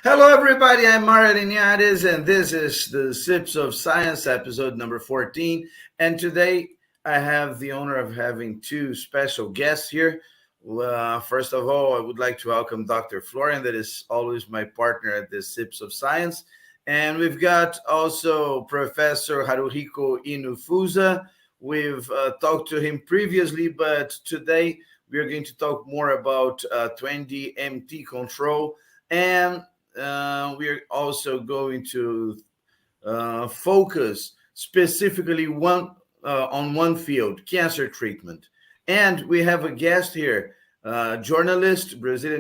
Hello, everybody. I'm Mario Linhares, and this is the SIPS of Science episode number 14. And today I have the honor of having two special guests here. First of all, I would like to welcome Dr. Florian, that is always my partner at the SIPS of Science. And we've got also Professor Haruhiko Inufusa. We've talked to him previously, but today we are going to talk more about Twendee MT Control. And we're also going to focus specifically on one field, cancer treatment. And we have a guest here, Brazilian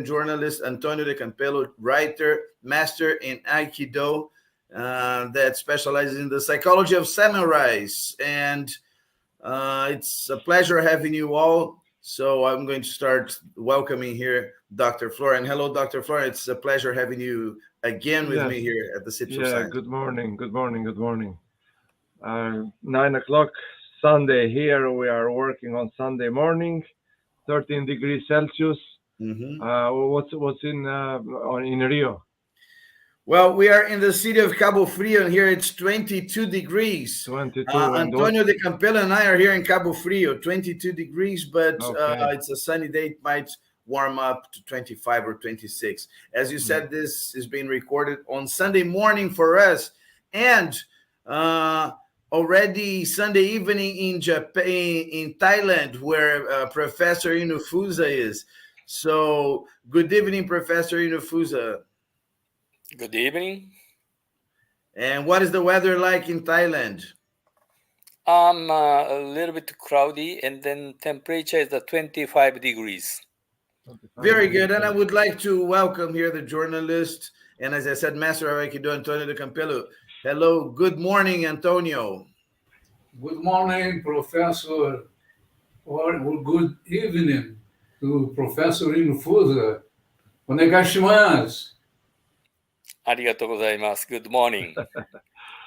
journalist, Antônio de Campelo, writer, master in Aikido, that specializes in the psychology of samurais. And it's a pleasure having you all. So I'm going to start welcoming here Dr. Florian. Hello, Dr. Florian. It's a pleasure having you again with me here at the SIPS of Science. Good morning. 9 o'clock Sunday here. We are working on Sunday morning, 13 degrees Celsius. What's in Rio? Well, we are in the city of Cabo Frio, and here it's 22 degrees. Antônio de Campelo and I are here in Cabo Frio, 22 degrees, but it's a sunny day. It might warm up to 25 or 26. As you said, this is being recorded on Sunday morning for us, and already Sunday evening in Japan, in Thailand, where Professor Inufusa is. So, good evening, Professor Inufusa. Good evening. And what is the weather like in Thailand? A little bit cloudy, and then temperature is at 25 degrees. Very good. And I would like to welcome here the journalist, and as I said, master of Aikido, Antônio de Campelo. Hello. Good morning, Antonio. Good morning, Professor, or good evening to Professor Inufusa. Onegashimasu. Arigatou gozaimasu. Good morning.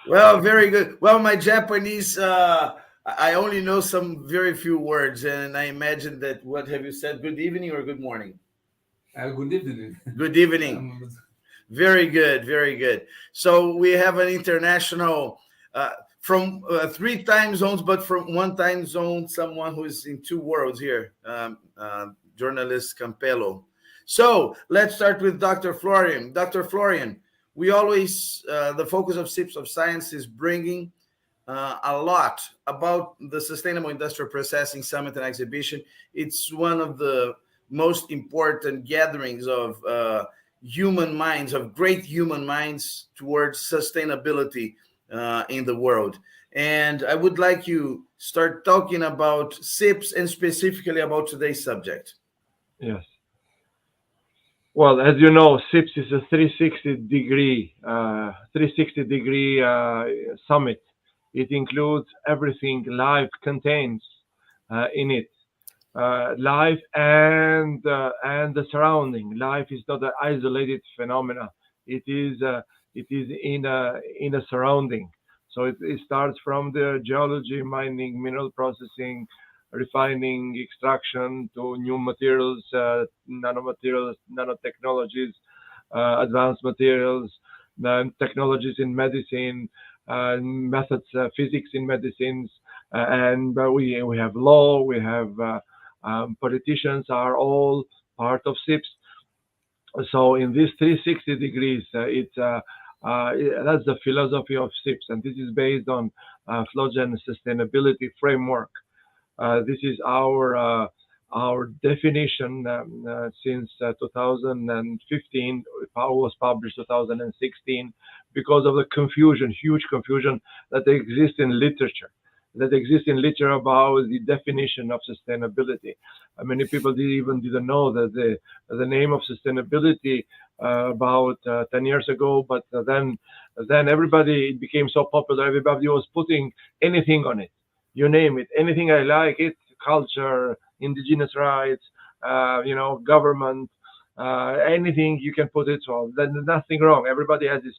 Well, very good. Well, my Japanese, I only know some very few words, and I imagine that, what have you said? Good evening or good morning? Good evening. Good evening. Very good, very good. So we have an international, from 3 time zones, but from 1 time zone, someone who is in 2 worlds here, journalist Campelo. So let's start with Dr. Florian. Dr. Florian, we always, the focus of SIPS of Science is bringing a lot about the Sustainable Industrial Processing Summit and Exhibition. It's one of the most important gatherings of human minds, of great human minds towards sustainability in the world. And I would like you start talking about SIPS and specifically about today's subject. Yes. Well, as you know, SIPS is a 360-degree summit. It includes everything life contains in it, life and the surrounding. Life is not an isolated phenomena. It is in a surrounding. So it starts from the geology, mining, mineral processing, refining, extraction, to new materials, nanomaterials, nanotechnologies, advanced materials, technologies in medicine, methods, physics in medicines, and we have law, we have politicians are all part of SIPS. So in this 360 degrees, that's the philosophy of SIPS, and this is based on Florian sustainability framework. This is our definition since 2015. It was published 2016 because of the confusion, huge confusion that exists in literature. About the definition of sustainability. Many people didn't know that the name of sustainability about 10 years ago, but then everybody, it became so popular. Everybody was putting anything on it. You name it, anything I like it, culture, indigenous rights, government, anything you can put it. So there's nothing wrong. Everybody has a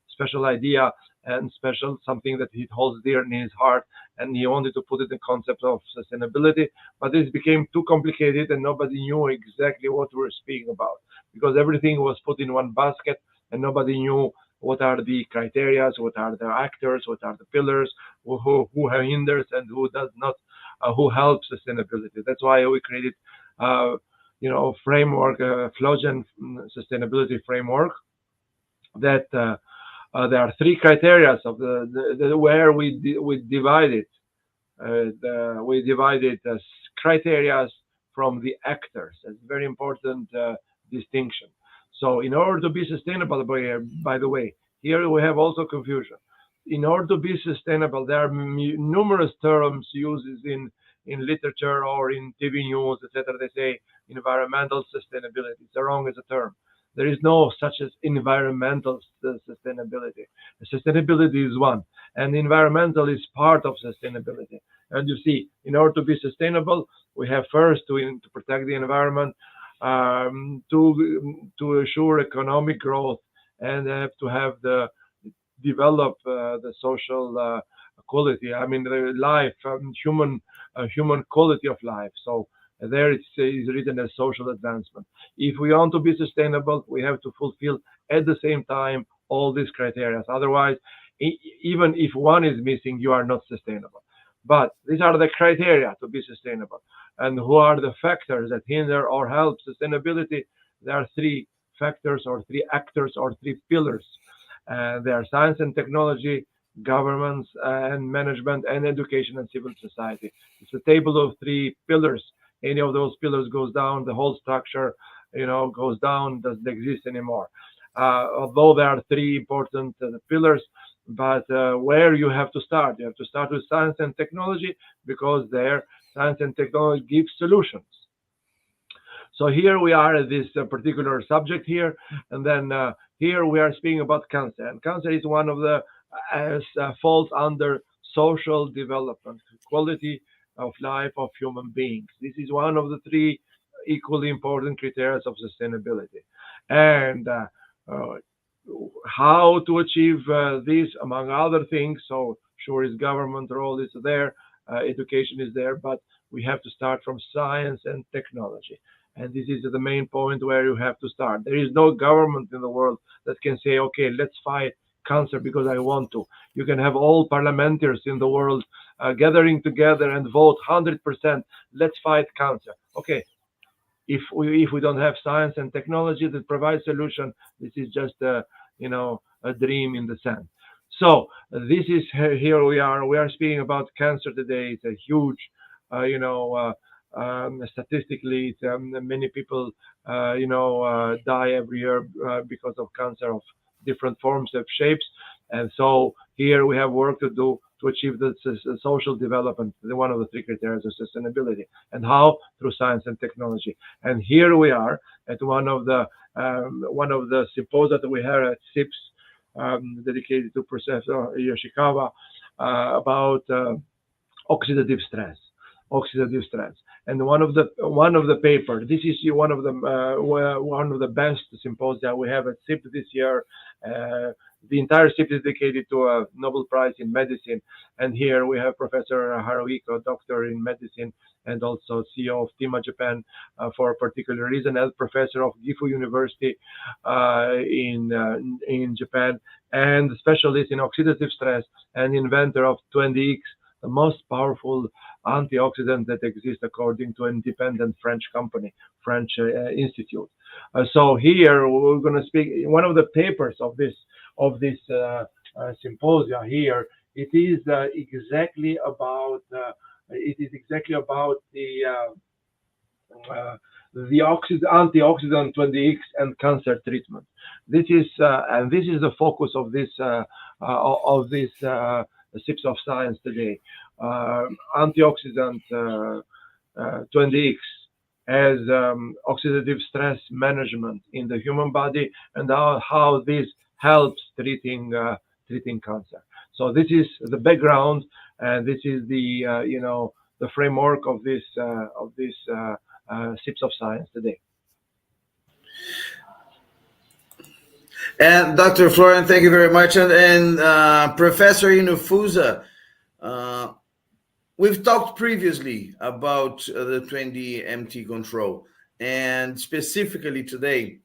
special idea and special something that he holds dear in his heart, and he wanted to put it in concept of sustainability, but this became too complicated and nobody knew exactly what we were speaking about, because everything was put in one basket and nobody knew what are the criteria, what are the actors, what are the pillars, who hinders and who does not, who helps sustainability. That's why we created, framework, Florian sustainability framework. That there are three criteria of the where we divide it. We divided criteria from the actors. It's a very important distinction. So in order to be sustainable, by the way, here we have also confusion. In order to be sustainable, there are numerous terms used in literature or in TV news, etc. They say environmental sustainability. It's wrong as a term. There is no such as environmental sustainability. Sustainability is one, and environmental is part of sustainability. And you see, in order to be sustainable, we have first to protect the environment, to assure economic growth, and have to develop the social quality. I mean, the life, human quality of life. So there it is written as social advancement. If we want to be sustainable, we have to fulfill at the same time all these criteria. Otherwise, even if one is missing, you are not sustainable. But these are the criteria to be sustainable. And who are the factors that hinder or help sustainability? There are three factors or three actors or three pillars. They are science and technology, governments and management, and education and civil society. It's a table of three pillars. Any of those pillars goes down, the whole structure, goes down, doesn't exist anymore. Although there are three important pillars, but where you have to start? You have to start with science and technology, because there science and technology give solutions. So here we are at this particular subject here, and then here we are speaking about cancer. And cancer is one of the falls under social development, quality of life of human beings. This is one of the three equally important criteria of sustainability. And how to achieve this, among other things. So sure, is government role is there, education is there, but we have to start from science and technology. And this is the main point where you have to start. There is no government in the world that can say, okay, let's fight cancer because I want to. You can have all parliamentarians in the world gathering together and vote 100%, let's fight cancer. Okay, if we don't have science and technology that provide solution, this is just a dream in the sand. So this is, here we are speaking about cancer today. It's a huge, statistically, many people, die every year because of cancer of different forms of shapes. And so here we have work to do to achieve the social development, one of the three criteria of sustainability. And how? Through science and technology. And here we are at one of the symposia that we had at SIPS, dedicated to Professor Yoshikawa, about oxidative stress. And one of the paper. This is one of the best symposia we have at SIPS this year. The entire SIPS is dedicated to a Nobel Prize in medicine. And here we have Professor Haruhiko, doctor in medicine, and also CEO of Tima Japan for a particular reason, as professor of Gifu University in Japan, and specialist in oxidative stress and inventor of Twendee, the most powerful antioxidant that exists according to an independent French company, French institute. So here we're going to speak one of the papers of this symposia here. It is exactly about the antioxidant 20X and cancer treatment. This is the focus of this SIPS of Science today. Antioxidant 20X as oxidative stress management in the human body, and how this helps treating cancer. So this is the background, and this is the the framework of this SIPS of Science today. And Dr. Florian, thank you very much. And Professor Inufusa, we've talked previously about the Twendee MT Control, and specifically today,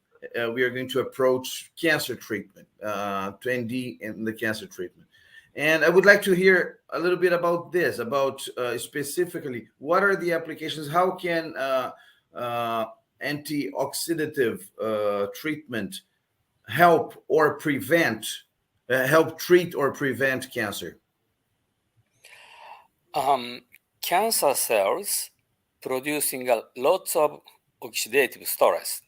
we are going to approach cancer treatment, Twendee and the cancer treatment. And I would like to hear a little bit about this, about specifically what are the applications, how can anti-oxidative treatment help or prevent, help treat or prevent cancer? Cancer cells producing lots of oxidative stress.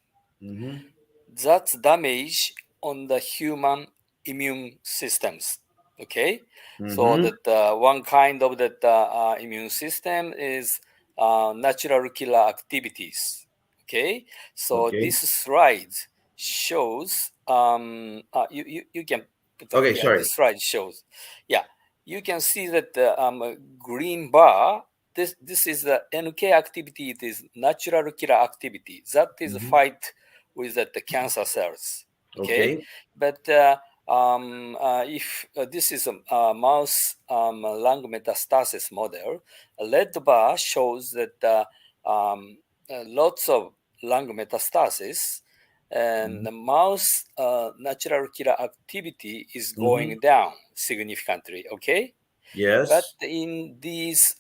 That's damage on the human immune systems. Okay, so that one kind of that immune system is natural killer activities. Okay, so this slide shows you can okay, sorry. This slide shows, you can see that the green bar, this is the NK activity. It is natural killer activity that is fight with the cancer cells. Okay. But if this is a mouse lung metastasis model, a red bar shows that lots of lung metastasis, and the mouse natural killer activity is going down significantly. Okay. Yes. But in these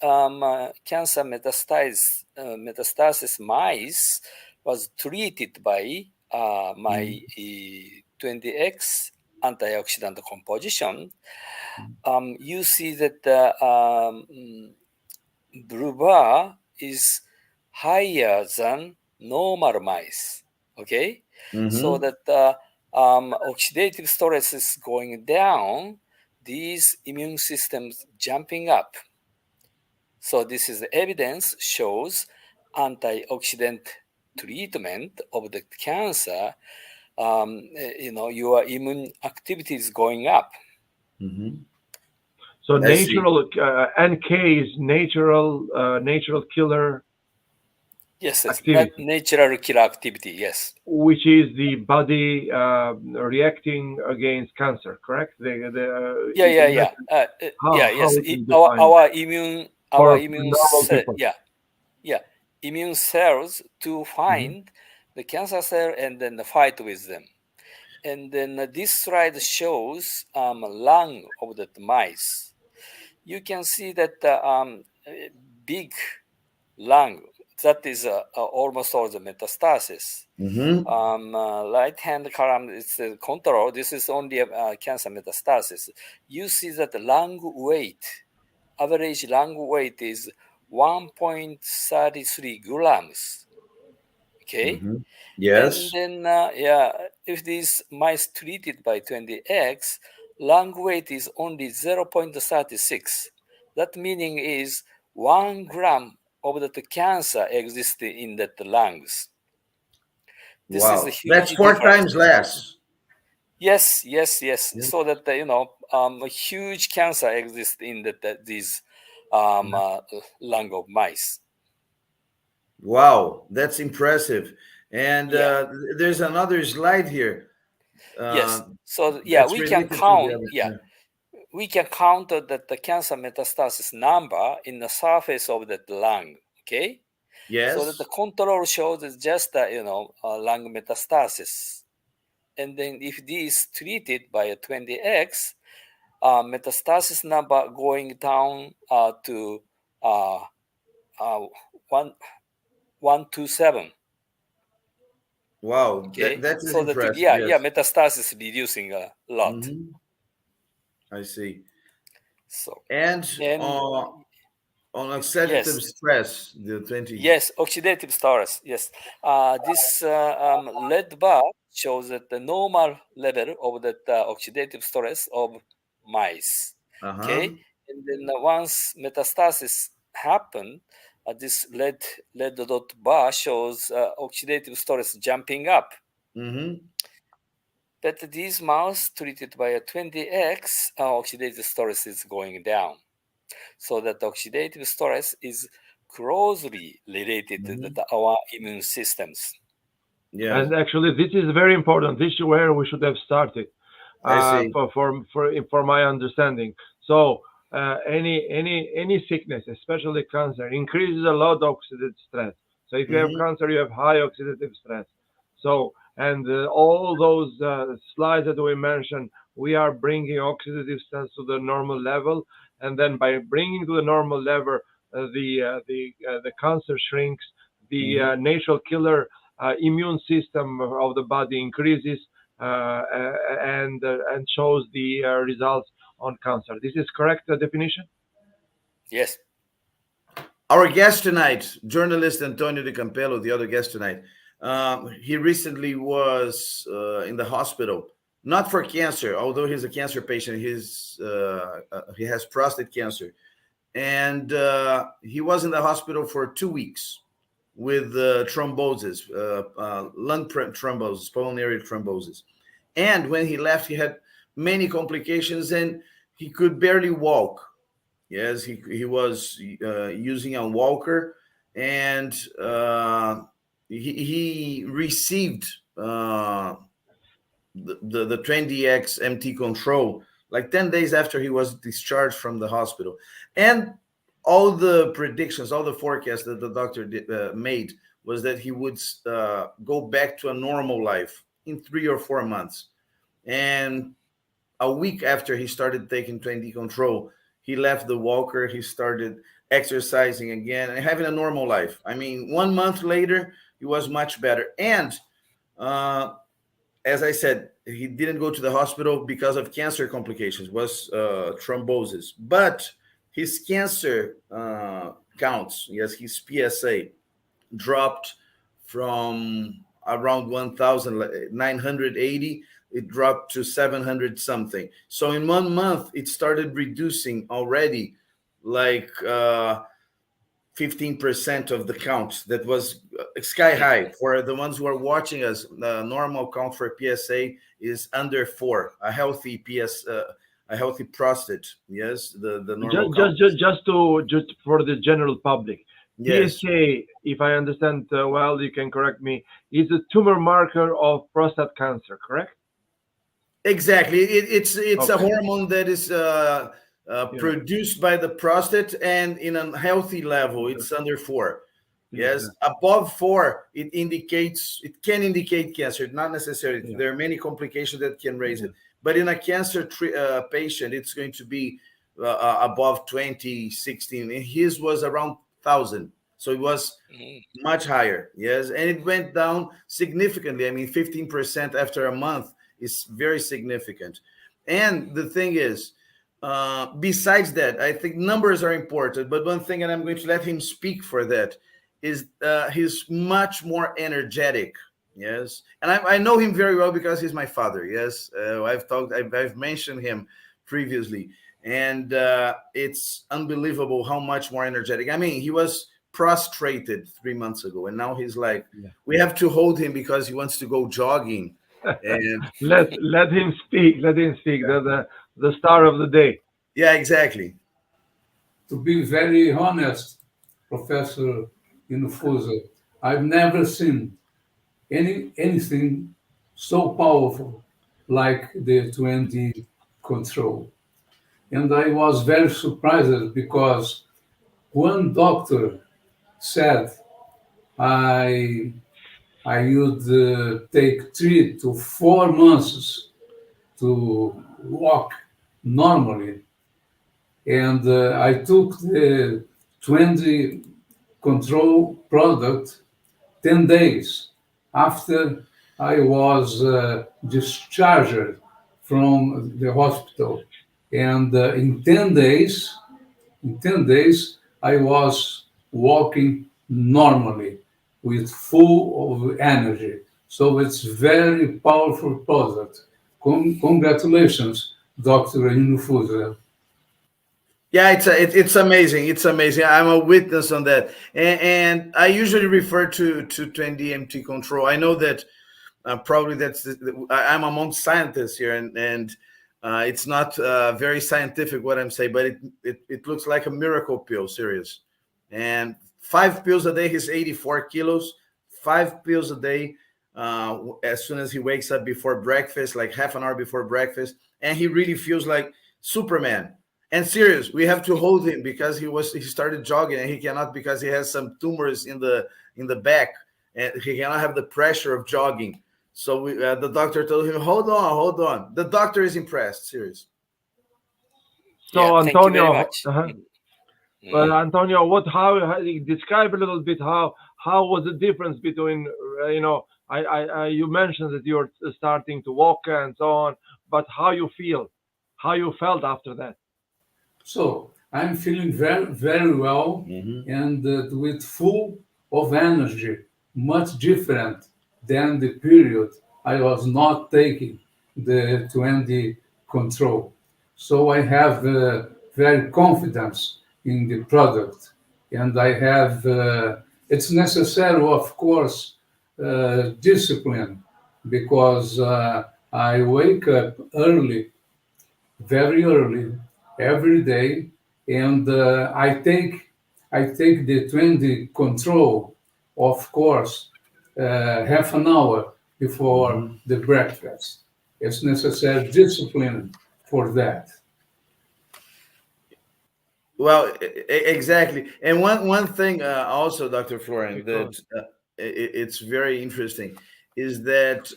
cancer metastasis mice was treated by my 20X antioxidant composition, you see that the blue bar is higher than normal mice. Okay, so that oxidative stress is going down, these immune systems jumping up. So this is the evidence shows antioxidant treatment of the cancer. Your immune activity is going up. So natural NK is natural killer. Yes, activity. Natural killer activity. Yes. Which is the body reacting against cancer, correct? Yes. Our immune immune cells to find the cancer cell and then fight with them. And then this slide shows lung of the mice. You can see that big lung, that is almost all the metastasis. Right-hand column is the control. This is only cancer metastasis. You see that the lung weight, average lung weight is 1.33 grams. Okay. Yes. And then if these mice treated by 20X, lung weight is only 0.36. That meaning is 1 gram of the cancer exists in the lungs. This is a huge that's 4 times less. Yes. So that a huge cancer exists in these lung of mice. Wow, that's impressive. And there's another slide here. Yes. So we can count. We can count that the cancer metastasis number in the surface of the lung. Okay. Yes. So that the control shows is just lung metastasis, and then if this treated by a 20X, metastasis number going down to 127. Wow, okay. that is so impressive. That, metastasis reducing a lot. I see. So and on oxidative stress, the 20. Yes, oxidative stress. Yes, this red bar shows that the normal level of that oxidative stress of mice. Okay, and then once metastasis happen, this red dot bar shows oxidative stress jumping up. But these mouse treated by a 20X, oxidative stress is going down. So that oxidative stress is closely related to our immune systems. Yeah, and actually, this is very important. This is where we should have started. For my understanding. So any sickness, especially cancer, increases a lot of oxidative stress. So if you have cancer, you have high oxidative stress. So and all those slides that we mentioned, we are bringing oxidative stress to the normal level, and then by bringing to the normal level, the cancer shrinks, the natural killer immune system of the body increases, and shows the results on cancer. This is correct definition? Yes. Our guest tonight, journalist Antônio de Campelo, the other guest tonight, he recently was in the hospital, not for cancer, although he's a cancer patient. He has prostate cancer. And he was in the hospital for 2 weeks with thrombosis, lung thrombosis, pulmonary thrombosis. And when he left, he had many complications and he could barely walk. Yes, he was using a walker, and he received the Twendee MT Control like 10 days after he was discharged from the hospital. And all the predictions, all the forecasts that the doctor made was that he would go back to a normal life in 3 or 4 months. And a week after he started taking Twendee Control, he left the walker, he started exercising again and having a normal life. I mean, 1 month later, he was much better. And as I said, he didn't go to the hospital because of cancer complications, was thrombosis. But his cancer counts, yes, his PSA dropped from around 1,980, it dropped to 700 something. So in 1 month, it started reducing already like 15% of the count. That was sky high. For the ones who are watching us, the normal count for PSA is under 4, a healthy a healthy prostate. Yes, the normal count. Just for the general public. Yes. PSA, if I understand well, you can correct me, is a tumor marker of prostate cancer, correct? Exactly. It's Okay. a hormone that is produced by the prostate, and in a healthy level, it's under 4. Yes, above 4, it can indicate cancer, not necessarily. Yeah. There are many complications that can raise it. But in a cancer patient, it's going to be above 20, 16. And his was around 1,000. So it was much higher. Yes, and it went down significantly. I mean, 15% after a month is very significant. And the thing is, besides that, I think numbers are important. But one thing, and I'm going to let him speak for that, is he's much more energetic. Yes, and I know him very well because he's my father. Yes, I've mentioned him previously, and it's unbelievable how much more energetic. I mean, he was prostrated 3 months ago, and now he's like, we have to hold him because he wants to go jogging. And let him speak. Let him speak. The star of the day. Yeah, exactly. To be very honest, Professor Inufusa, I've never seen anything so powerful like the Twendee Control. And I was very surprised because one doctor said I would take 3 to 4 months to walk normally. And I took the Twendee Control product 10 days after I was discharged from the hospital. And in 10 days, I was walking normally with full of energy. So it's very powerful product. Congratulations, Dr. Inufusa. Yeah, it's amazing. It's amazing. I'm a witness on that, and I usually refer to Twendee MT Control. I know that probably I'm amongst scientists here, and it's not very scientific what I'm saying, but it looks like a miracle pill, serious. And 5 pills a day, he's 84 kilos. 5 pills a day, as soon as he wakes up before breakfast, like half an hour before breakfast, and he really feels like Superman. And serious, we have to hold him because he started jogging, and he cannot because he has some tumors in the back, and he cannot have the pressure of jogging. So the doctor told him, hold on. The doctor is impressed, serious. So Yeah, thank you very Antonio, much. well, Antonio, how describe a little bit how was the difference between you mentioned that you're starting to walk and so on, but how you felt after that? So I'm feeling very, very well and with full of energy, much different than the period I was not taking the Twendee Control. So I have very confidence in the product, and I have. It's necessary, of course, discipline because I wake up early, very early, every day, and I take the Twendee Control, of course, half an hour before the breakfast. It's necessary discipline for that. Well, exactly. And one thing also, Dr. Florian, that it's very interesting is that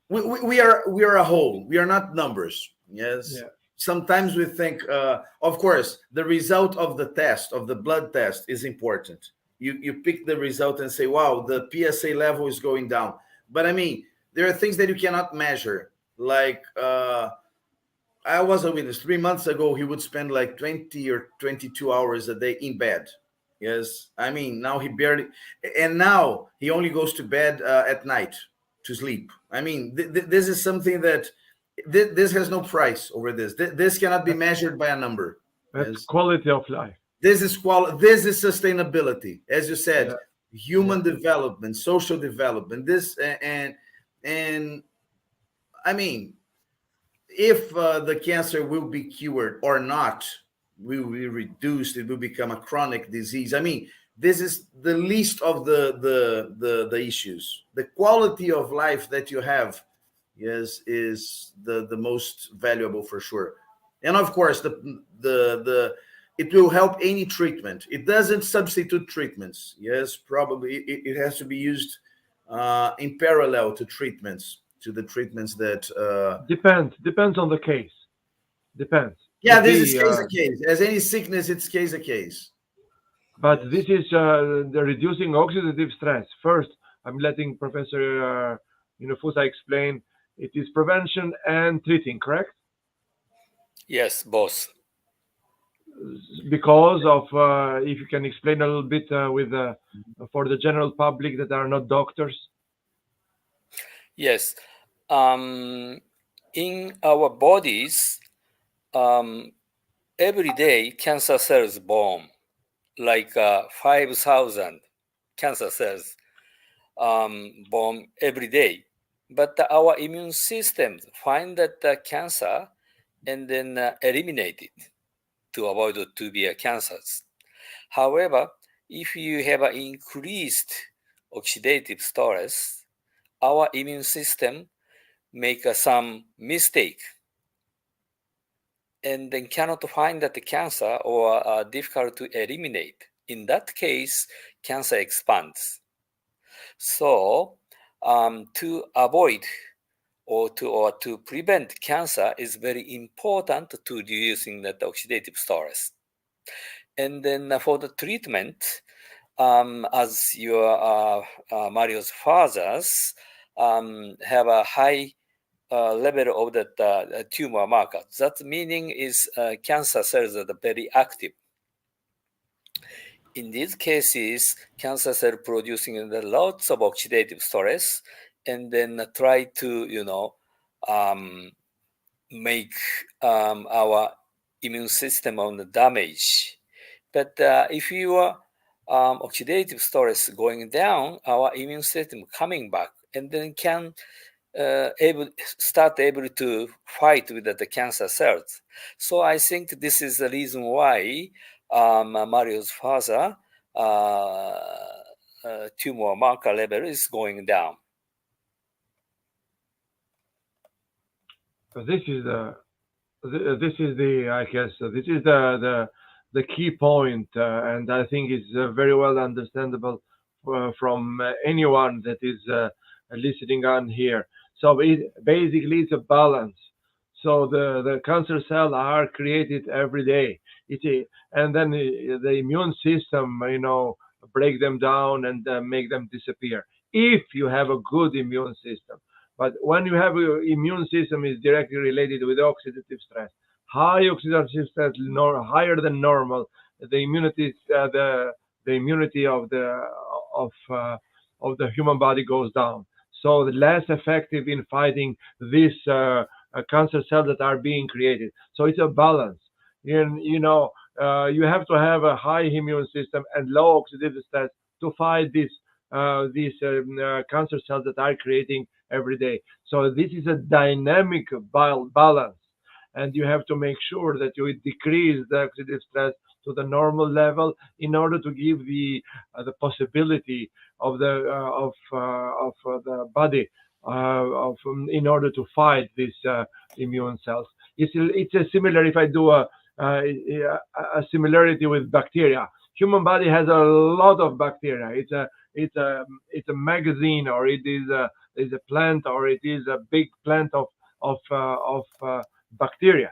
we are a whole. We are not numbers. Yes. Yeah. Sometimes we think, of course, the result of the test, of the blood test, is important. You pick the result and say, wow, the PSA level is going down. But I mean, there are things that you cannot measure. Like I was a witness 3 months ago. He would spend like 20 or 22 hours a day in bed. Yes. I mean, now he barely, and now he only goes to bed at night to sleep. I mean, this is something that this has no price over this. This cannot be measured by a number. That's Yes. quality of life. This is This is sustainability, as you said, Yeah. human development, social development. This and I mean, if the cancer will be cured or not, will be reduced, it will become a chronic disease. I mean, this is the least of the issues. The quality of life that you have is the most valuable for sure. And of course, the it will help any treatment. It doesn't substitute treatments. Yes, probably it has to be used in parallel to treatments, to the treatments that depends on the case. Depends. Yeah, this is case a case. As any sickness, it's case a case. But this is the reducing oxidative stress. First, I'm letting Professor Inufusa explain. It is prevention and treating, correct? Yes, both. Because of, if you can explain a little bit for the general public that are not doctors. Yes. In our bodies, every day cancer cells born, like 5,000 cancer cells born every day. But our immune system find that cancer and then eliminate it to avoid it to be cancers. However, if you have an increased oxidative stress, our immune system make some mistake and then cannot find that the cancer or difficult to eliminate. In that case, cancer expands. So to avoid or to prevent cancer is very important to reducing that oxidative stress. And then for the treatment, as your Mario's fathers have a high level of that tumor marker. That meaning is cancer cells are very active. In these cases, cancer cell producing lots of oxidative stress, and then try to make our immune system on the damage. But if your oxidative stress going down, our immune system coming back, and then can start able to fight with the cancer cells. So I think this is the reason why Mario's father tumor marker level is going down. This is the I guess this is the key point, and I think it's very well understandable from anyone that is listening on here. So basically, it's a balance. So the cancer cells are created every day. And then the immune system, break them down and make them disappear. If you have a good immune system, but when you have your immune system is directly related with oxidative stress, high oxidative stress, higher than normal, the immunity, the immunity of the human body goes down. So less effective in fighting these cancer cells that are being created. So it's a balance. And you have to have a high immune system and low oxidative stress to fight these cancer cells that are creating every day. So this is a dynamic balance, and you have to make sure that you decrease the oxidative stress to the normal level in order to give the possibility of the body in order to fight these immune cells. It's a similar. If I do a similarity with bacteria, human body has a lot of bacteria. It's a magazine, or it is a plant, or it is a big plant of bacteria.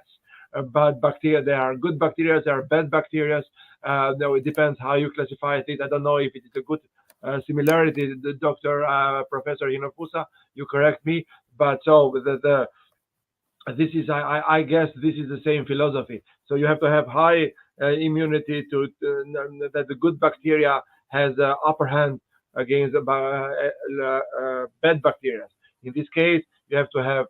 But bacteria, there are good bacteria, there are bad bacteria. Now it depends how you classify it. I don't know if it is a good similarity. The doctor, Professor Inufusa, you correct me. But so this is, I guess, this is the same philosophy. So you have to have high immunity to that the good bacteria has upper hand against the bad bacteria. In this case, you have to have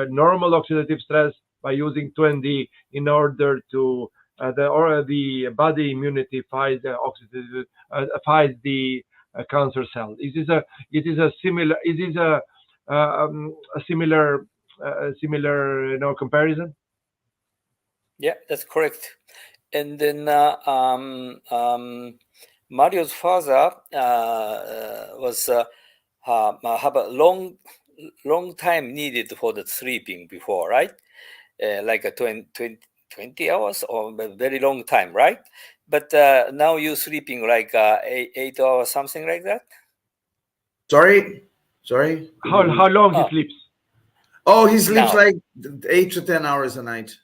normal oxidative stress by using Twendee in order to the body immunity fight the oxidative fight the cancer cell. It is a similar comparison. Yeah, that's correct. And then Mario's father was have a long time needed for the sleeping before, right? Like a 20 hours or a very long time, right? But now you're sleeping like 8 hours, something like that. Sorry. How long he sleeps? Oh, he sleeps Now. like 8 to 10 hours a night.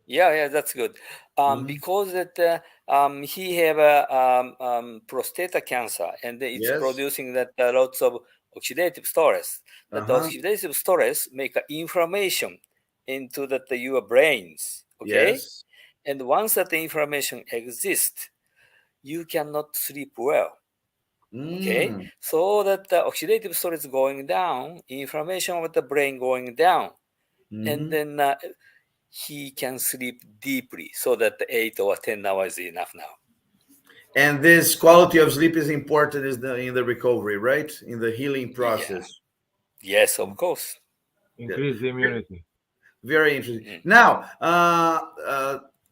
Yeah, that's good. Because that he have a prostate cancer, and it's producing that lots of oxidative stress. That oxidative stress make inflammation into that your brains. Okay. Yes. And once that the inflammation exists, you cannot sleep well. Okay. So that the oxidative stress going down, inflammation of the brain going down, and then he can sleep deeply, so that 8 or 10 hours is enough now. And this quality of sleep is important in the recovery, right? In the healing process. Yeah. Yes, of course. Increase the immunity. Very interesting. Now,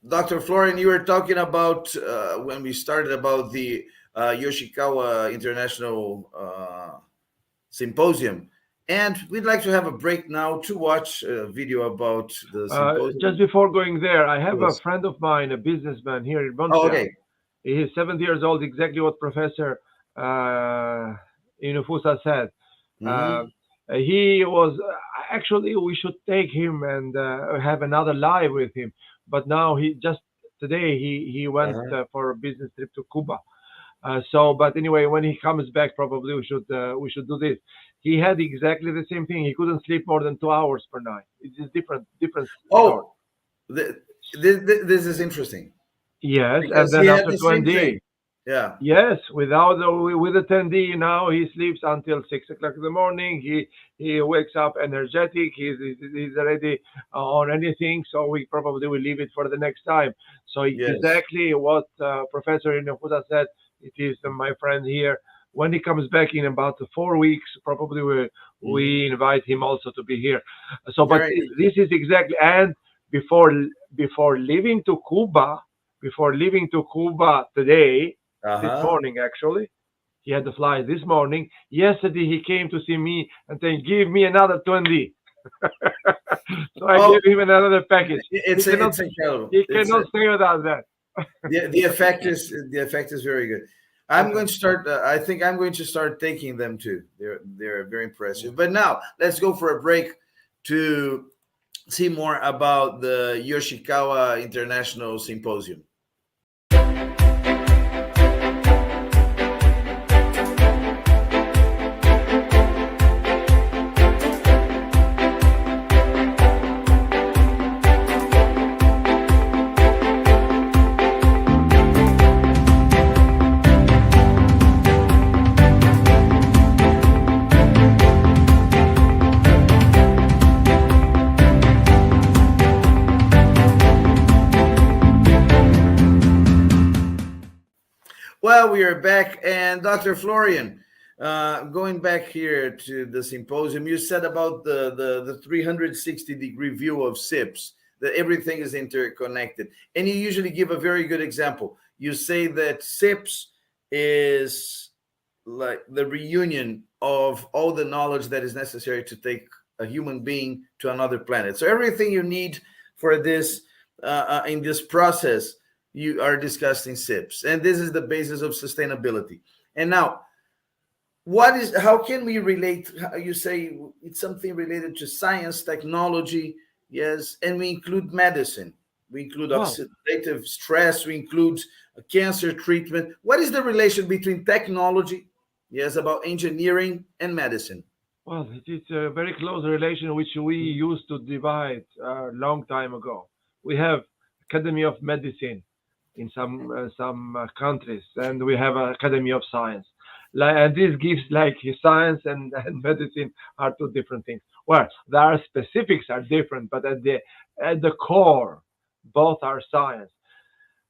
Dr. Florian, you were talking about when we started about the Yoshikawa International Symposium. And we'd like to have a break now to watch a video about the symposium. Just before going there, I have a friend of mine, a businessman here in Montreal. Oh, okay. He is 70 years old, exactly what Professor Inufusa said. He was, actually, we should take him and have another live with him. But now today he went for a business trip to Cuba. But anyway, when he comes back, probably we should do this. He had exactly the same thing. He couldn't sleep more than 2 hours per night. It's just different. Oh, this is interesting. Yes, because and then he after 20, yeah. Yes, with the 10D now he sleeps until 6 o'clock in the morning. He wakes up energetic. He's already on anything. So we probably will leave it for the next time. So exactly what Professor Inufusa said. It is my friend here. When he comes back in about 4 weeks, probably we invite him also to be here. So, but this is exactly, and before leaving to Cuba today, this morning actually, he had to fly this morning. Yesterday he came to see me and saying, "Give me another 20." So I gave him another package. It's incredible. He cannot stay without that. The effect is very good. I'm going to start. I think I'm going to start taking them too. They're very impressive. But now let's go for a break to see more about the Yoshikawa International Symposium. Well, we are back, and Dr. Florian, going back here to the symposium, you said about the 360-degree view of SIPS, that everything is interconnected. And you usually give a very good example. You say that SIPS is like the reunion of all the knowledge that is necessary to take a human being to another planet. So everything you need for this in this process, you are discussing SIPS, and this is the basis of sustainability. And now, how can we relate? You say it's something related to science, technology, yes, and we include medicine, we include oxidative stress, we include cancer treatment. What is the relation between technology, yes, about engineering and medicine? Well, it is a very close relation which we used to divide a long time ago. We have Academy of Medicine in some countries, and we have an Academy of Science. And this gives like science and medicine are two different things. Well, their specifics are different, but at the core, both are science.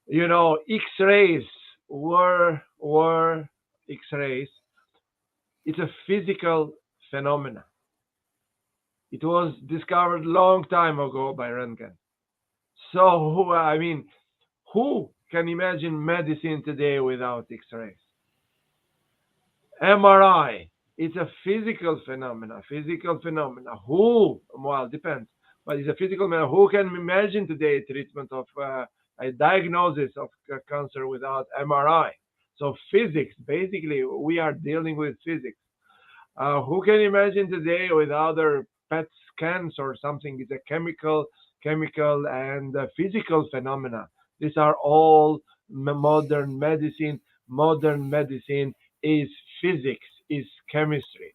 You know, X-rays were X-rays. It's a physical phenomena. It was discovered long time ago by Röntgen. So I mean, who can imagine medicine today without X-rays? MRI, it's a physical phenomena. Who? Well, depends, but it's a physical phenomena. Who can imagine today treatment of a diagnosis of cancer without MRI? So physics, basically, we are dealing with physics. Who can imagine today with other PET scans or something? It's a chemical and physical phenomena. These are all modern medicine. Modern medicine is physics, is chemistry.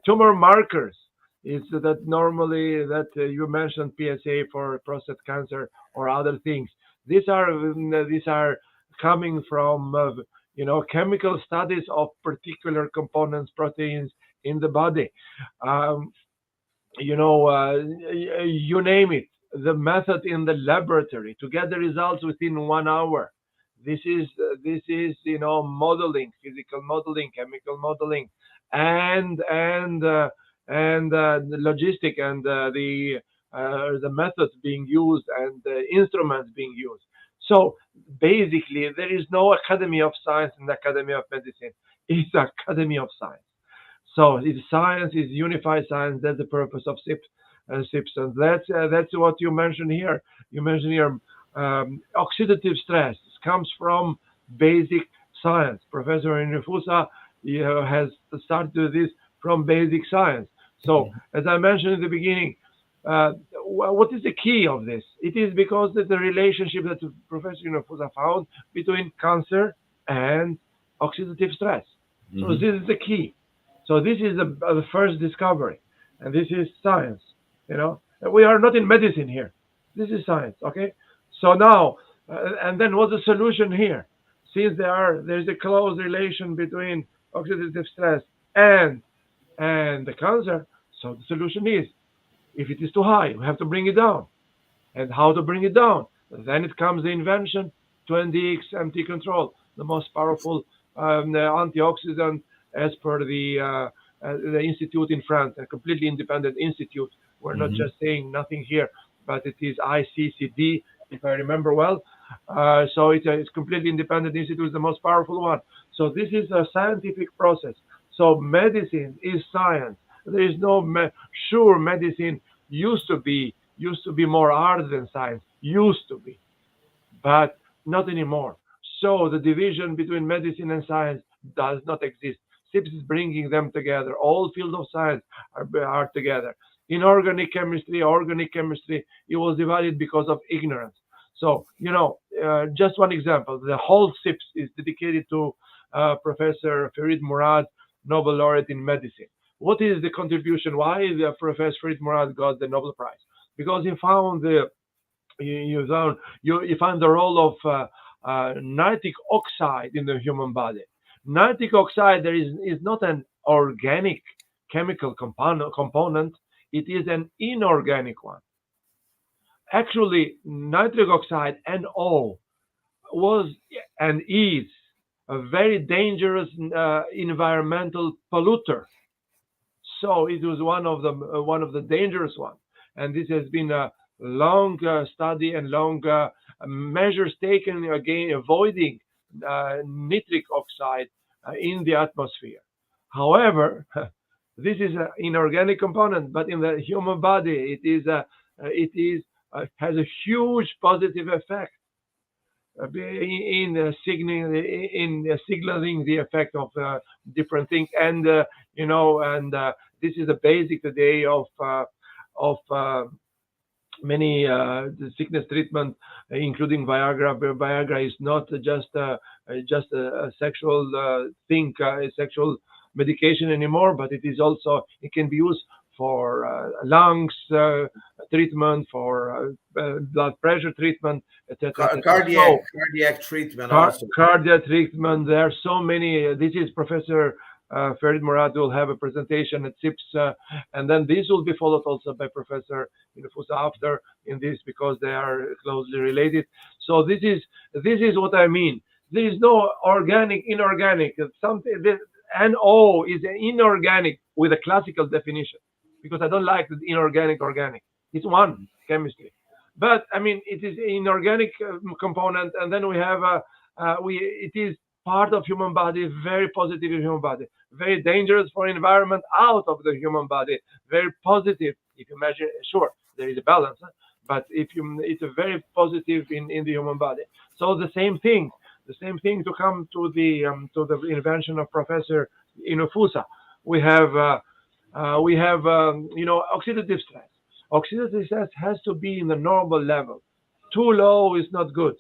Tumor markers is that normally that you mentioned PSA for prostate cancer or other things. These are coming from chemical studies of particular components, proteins in the body. You name it. The method in the laboratory to get the results within 1 hour. This is modeling, physical modeling, chemical modeling, and the logistic and the methods being used and the instruments being used. So basically, there is no Academy of Science and Academy of Medicine. It's Academy of Science. So it's science, is unified science. That's the purpose of SIPS. And that's what you mentioned here. You mentioned here oxidative stress comes from basic science. Professor Inufusa has started this from basic science. So as I mentioned in the beginning, what is the key of this? It is because of the relationship that Professor Inufusa found between cancer and oxidative stress. So this is the key. So this is the first discovery, and this is science. We are not in medicine here. This is science, okay? So now, and then what's the solution here? Since there's a close relation between oxidative stress and the cancer, so the solution is, if it is too high, we have to bring it down. And how to bring it down? Then it comes the invention, Twendee MT Control, the most powerful anti-oxidant as per the institute in France, a completely independent institute. We're not just saying nothing here, but it is ICCD, if I remember well. So it's a completely independent institute, the most powerful one. So this is a scientific process. So medicine is science. There is no sure medicine used to be more art than science, used to be, but not anymore. So the division between medicine and science does not exist. SIPS is bringing them together. All fields of science are together. In organic chemistry, it was divided because of ignorance. So, just one example. The whole SIPS is dedicated to Professor Farid Murad, Nobel Laureate in Medicine. What is the contribution? Why the Professor Farid Murad got the Nobel Prize? Because he found you found the role of nitric oxide in the human body. Nitric oxide is not an organic chemical component. It is an inorganic one. Actually, nitric oxide, NO, was and is a very dangerous environmental polluter. So it was one of the dangerous ones, and this has been a long study and long measures taken again avoiding nitric oxide in the atmosphere. However, this is an inorganic component, but in the human body, has a huge positive effect in signaling the effect of different things, and this is the basic today of many sickness treatment, including Viagra. Viagra is not just a sexual thing, a sexual medication anymore, but it can be used for lungs treatment, for blood pressure treatment, etc. Cardiac treatment also. Cardiac treatment. There are so many. This is Professor Farid Murad will have a presentation at SIPS, and then this will be followed also by Professor Inufusa after in this, because they are closely related. So this is what I mean. There is no organic, inorganic. Something. NO is an inorganic with a classical definition, because I don't like the inorganic organic. It's one chemistry, but I mean it is an inorganic component, and then we have it is part of human body, very positive in human body, very dangerous for environment out of the human body, very positive if you measure. Sure, there is a balance, but it's a very positive in the human body. So the same thing to come to the invention of Professor Inufusa. We have oxidative stress. Oxidative stress has to be in the normal level. Too low is not good.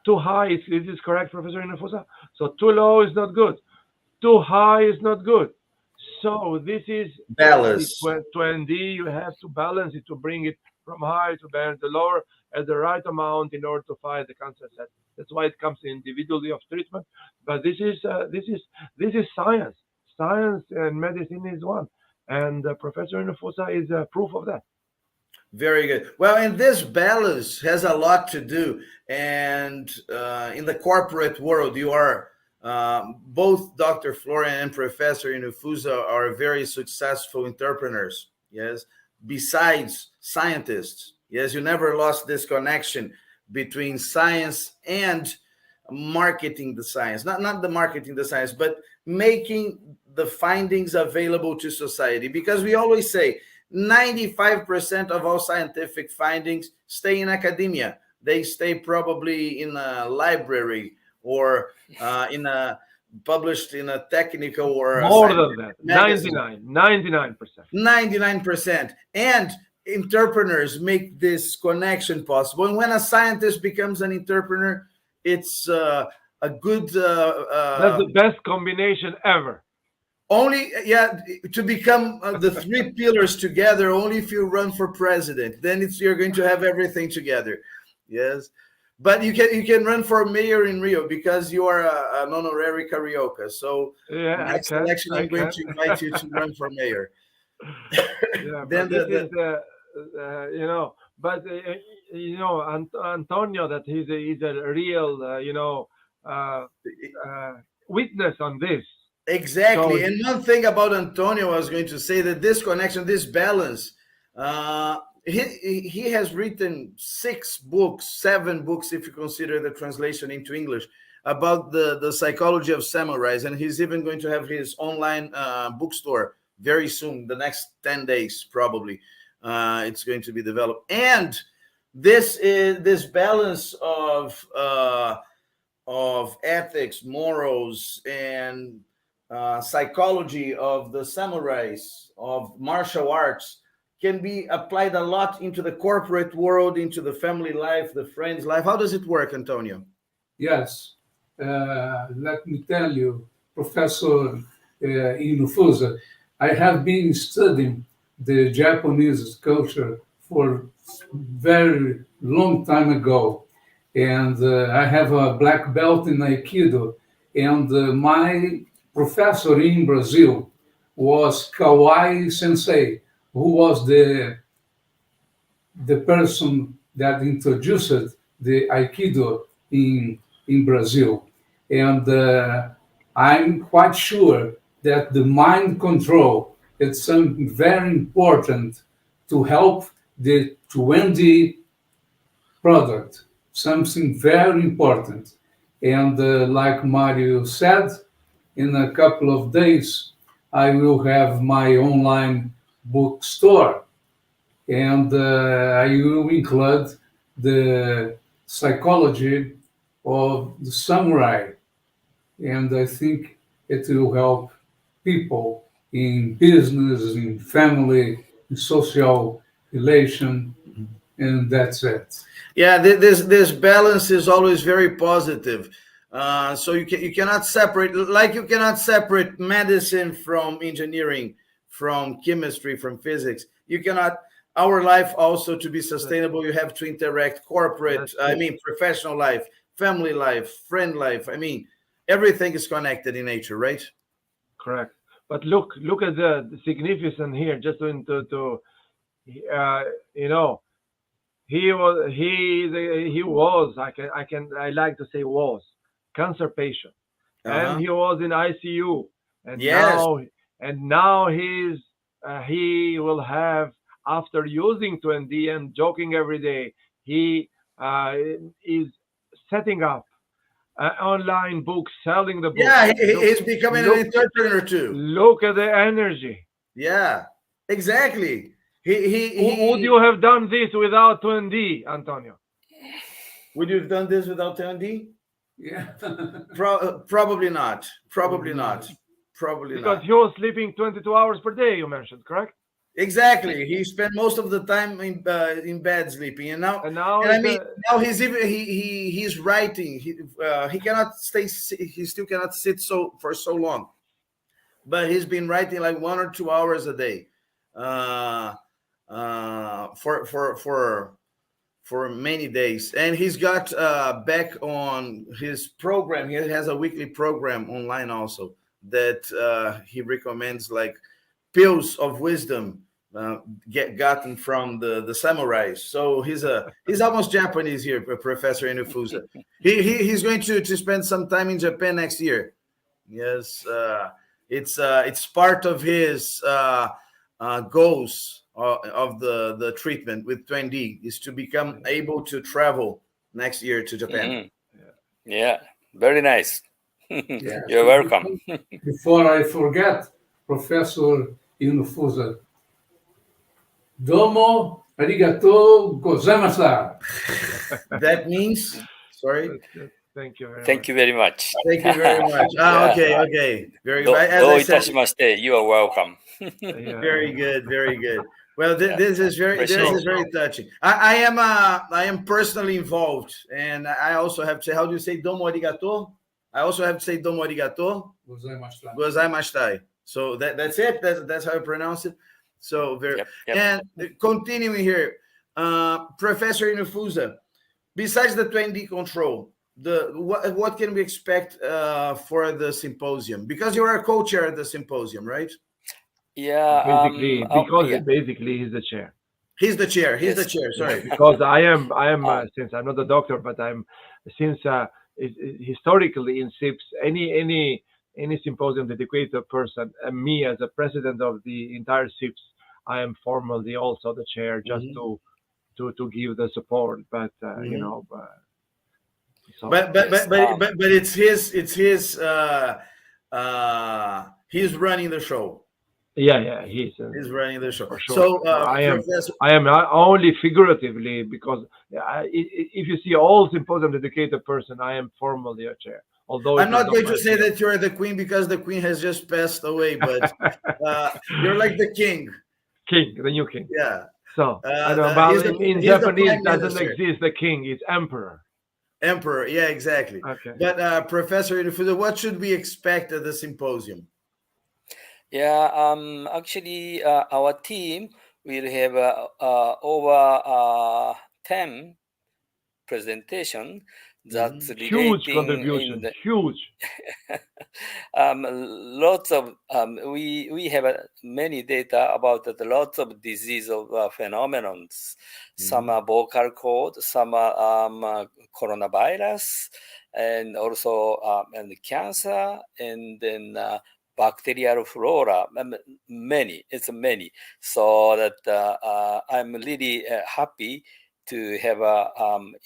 Too high, is this correct, Professor Inufusa? So too low is not good. Too high is not good. So this is balance. Twendee, you have to balance it, to bring it from high to the lower at the right amount in order to fight the cancer cells. That's why it comes individually of treatment. But this is science. Science and medicine is one, and Professor Inufusa is proof of that. Very good. Well, and this balance has a lot to do. And in the corporate world, you are both Dr. Florian and Professor Inufusa are very successful entrepreneurs. Yes, besides scientists. Yes, you never lost this connection between science and marketing the science. Not the marketing the science, but making the findings available to society. Because we always say 95% of all scientific findings stay in academia. They stay probably in a library or published in a technical or more than that. 99%. And entrepreneurs make this connection possible. And when a scientist becomes an entrepreneur, it's a good. That's the best combination ever. Only, to become the three pillars together, only if you run for president. Then you're going to have everything together. Yes. But you can run for mayor in Rio because you are an honorary carioca. So next election, I'm going to invite you to run for mayor. Then Antonio, that he's a real witness on this. Exactly. So, and one thing about Antonio, I was going to say that this connection, this balance, he has written 7 books, if you consider the translation into English, about the psychology of samurais. And he's even going to have his online bookstore very soon, the next 10 days, probably. It's going to be developed. And this balance of of ethics, morals, and psychology of the samurais, of martial arts, can be applied a lot into the corporate world, into the family life, the friends life. How does it work, Antonio? Yes. Let me tell you, Professor Inufusa, I have been studying the Japanese culture for very long time ago. And I have a black belt in Aikido. And my professor in Brazil was Kawai Sensei, who was the person that introduced the Aikido in Brazil. And I'm quite sure that the mind control is something very important to help the Twendee product, something very important. And like Mario said, in a couple of days, I will have my online bookstore, and I will include the psychology of the samurai. And I think it will help people in business, in family, in social relation, and that's it. Yeah, this balance is always very positive. So you cannot separate, like you cannot separate medicine from engineering, from chemistry, from physics. You cannot. Our life also, to be sustainable, you have to interact corporate, professional life, family life, friend life. I mean, everything is connected in nature, right? Correct. But look at the significance here. Just you know, he was I like to say was cancer patient, and he was in ICU, and Yes. now he will have, after using Twendee and joking every day, he is setting up online books, selling the books. Yeah, he's becoming an entrepreneur too. Look at the energy. Yeah, exactly. Would you have done this without Twendee, Antonio? Would you have done this without Twendee? Yeah. Probably not. Probably not. Probably because not. he was sleeping 22 hours per day, you mentioned, correct? Exactly. He spent most of the time in bed sleeping, and now now he's even he's writing. He cannot stay. He still cannot sit for so long, but he's been writing like 1 or 2 hours a day, for many days. And he's got back on his program. He has a weekly program online also that he recommends, like pills of wisdom gotten from the samurais. So he's almost Japanese here, Professor Inufusa. He's going to spend some time in Japan next year. Yes, it's part of his goals of the treatment with Twendee, is to become able to travel next year to Japan. Mm-hmm. Yeah, very nice. Yeah. You're welcome. Before I forget, Professor Inufusa, domo arigato gozaimashita. That means, sorry. Thank you very much. Thank you very much. Thank you very much. Okay. Very good. As I said, itashimashite, you are welcome. very good. Well, this is very touching. I am personally involved, and I also have to say, how do you say domo arigato? I also have to say domo arigato. Gozaimashita. So that's it. That's how I pronounce it. So very and continuing here, Professor Inufusa, besides the Twendee control, what can we expect for the symposium? Because you are a co-chair at the symposium, right? Yeah. Basically, he's the chair. He's the chair. He's the chair. Sorry. Because I am since I'm not a doctor, but historically in SIPS, any symposium dedicated to a person, and me as a president of the entire SIPS, I am formally also the chair, just to give the support. But you know, but it's his he's running the show. Yeah, he's running the show. for sure. So, I am Professor, only figuratively, because if you see all symposium dedicated person, I am formally a chair. Although I'm it is not going my to say field. that you're the queen because the queen has just passed away, but you're like the king. King, the new king. Yeah. So I know, but He's in the Japanese prime doesn't minister. exist the king; it's emperor. Emperor. Yeah, exactly. Okay. But Professor Inufusa, what should we expect at the symposium? Yeah, actually, our team will have over 10 presentation that's Huge relating contribution. in the Huge. lots of we have many data about the lots of disease of phenomenons. Some are vocal cord, some are coronavirus, and also and cancer, and then bacterial flora. Many, it's many. So that I'm really happy to have a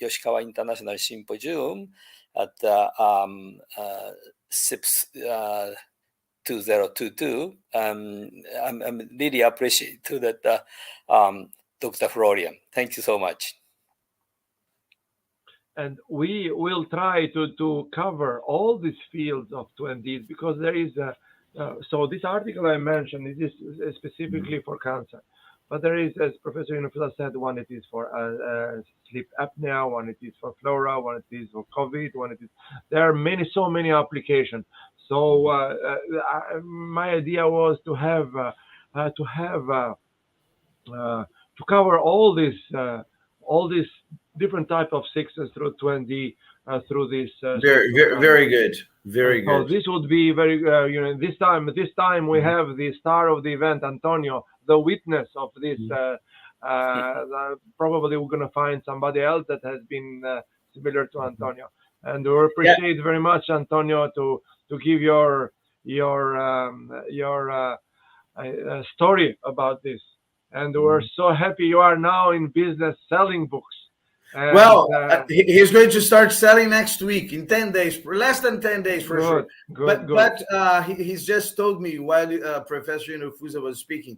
Yoshikawa International Symposium at SIPS 2022. I'm really appreciate to that Dr. Florian. Thank you so much. And we will try to cover all these fields of Twendee, because there is so this article I mentioned, it is specifically for cancer. But there is, as Professor Inufusa said, one it is for sleep apnea, one it is for flora, one it is for COVID, one it is. There are so many applications. So my idea was to have to cover all these different type of sixes through Twendee, through this. Very good. Very So good. this would be very, this time we have the star of the event, Antonio, the witness of this. Probably we're going to find somebody else that has been similar to Antonio, and we appreciate very much, Antonio, to give your story about this. And we're so happy you are now in business selling books. And, well, he's going to start selling next week in 10 days, less than 10 days for sure. But he's just told me while Professor Inufusa was speaking,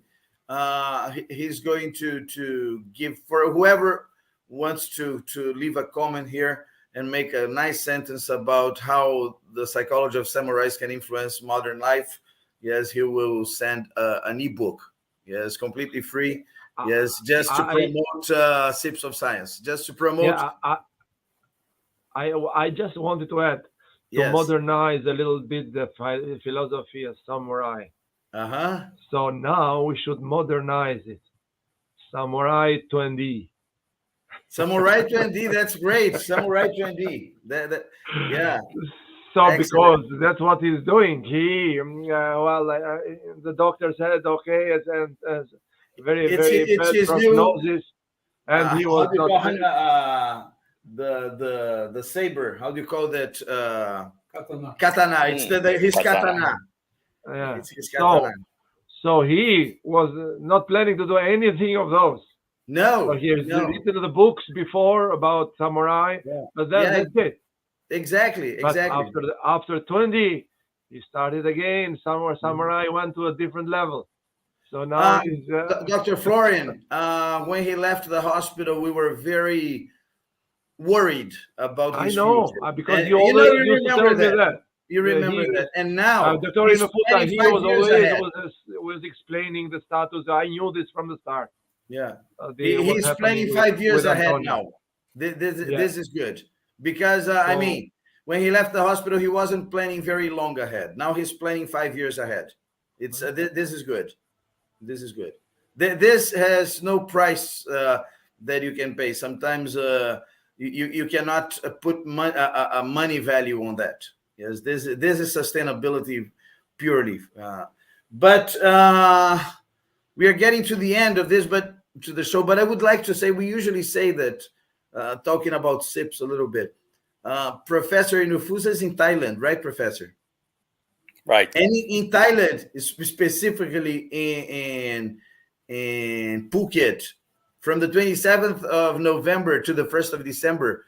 he's going to give, for whoever wants to leave a comment here and make a nice sentence about how the psychology of samurais can influence modern life. Yes, he will send an ebook. Yes, completely free. Yes, just to promote SIPS of Science. Just to promote. Yeah, I just wanted to add to modernize a little bit the philosophy of samurai. So now we should modernize it. Samurai Twendee. Samurai Twendee, that's great. Samurai Twendee. Yeah. So excellent. Because that's what he's doing. He the doctor said okay, and very bad prognosis, and he was not the saber. How do you call that? Katana. It's his katana. Yeah. It's his katana. So he was not planning to do anything of those. No. So he has written the books before about samurai, but that's it. Exactly. But after Twendee, he started again. Samurai went to a different level. So now he's Dr. Florian. When he left the hospital, we were very worried about his future. Because you always used to tell me that. You remember that, and now Dr. Inufusa, he was always was explaining the status. I knew this from the start. Yeah, he's planning 5 years ahead now. This is good because I mean, when he left the hospital, he wasn't planning very long ahead. Now he's planning 5 years ahead. It's this is good. This is good. This has no price that you can pay. Sometimes you cannot put a money value on that. Yes, this is sustainability purely. But we are getting to the end of this, to the show. But I would like to say, we usually say that, talking about SIPS a little bit. Professor Inufusa is in Thailand, right, Professor? Right. And in Thailand, specifically in Phuket, from the 27th of November to the 1st of December,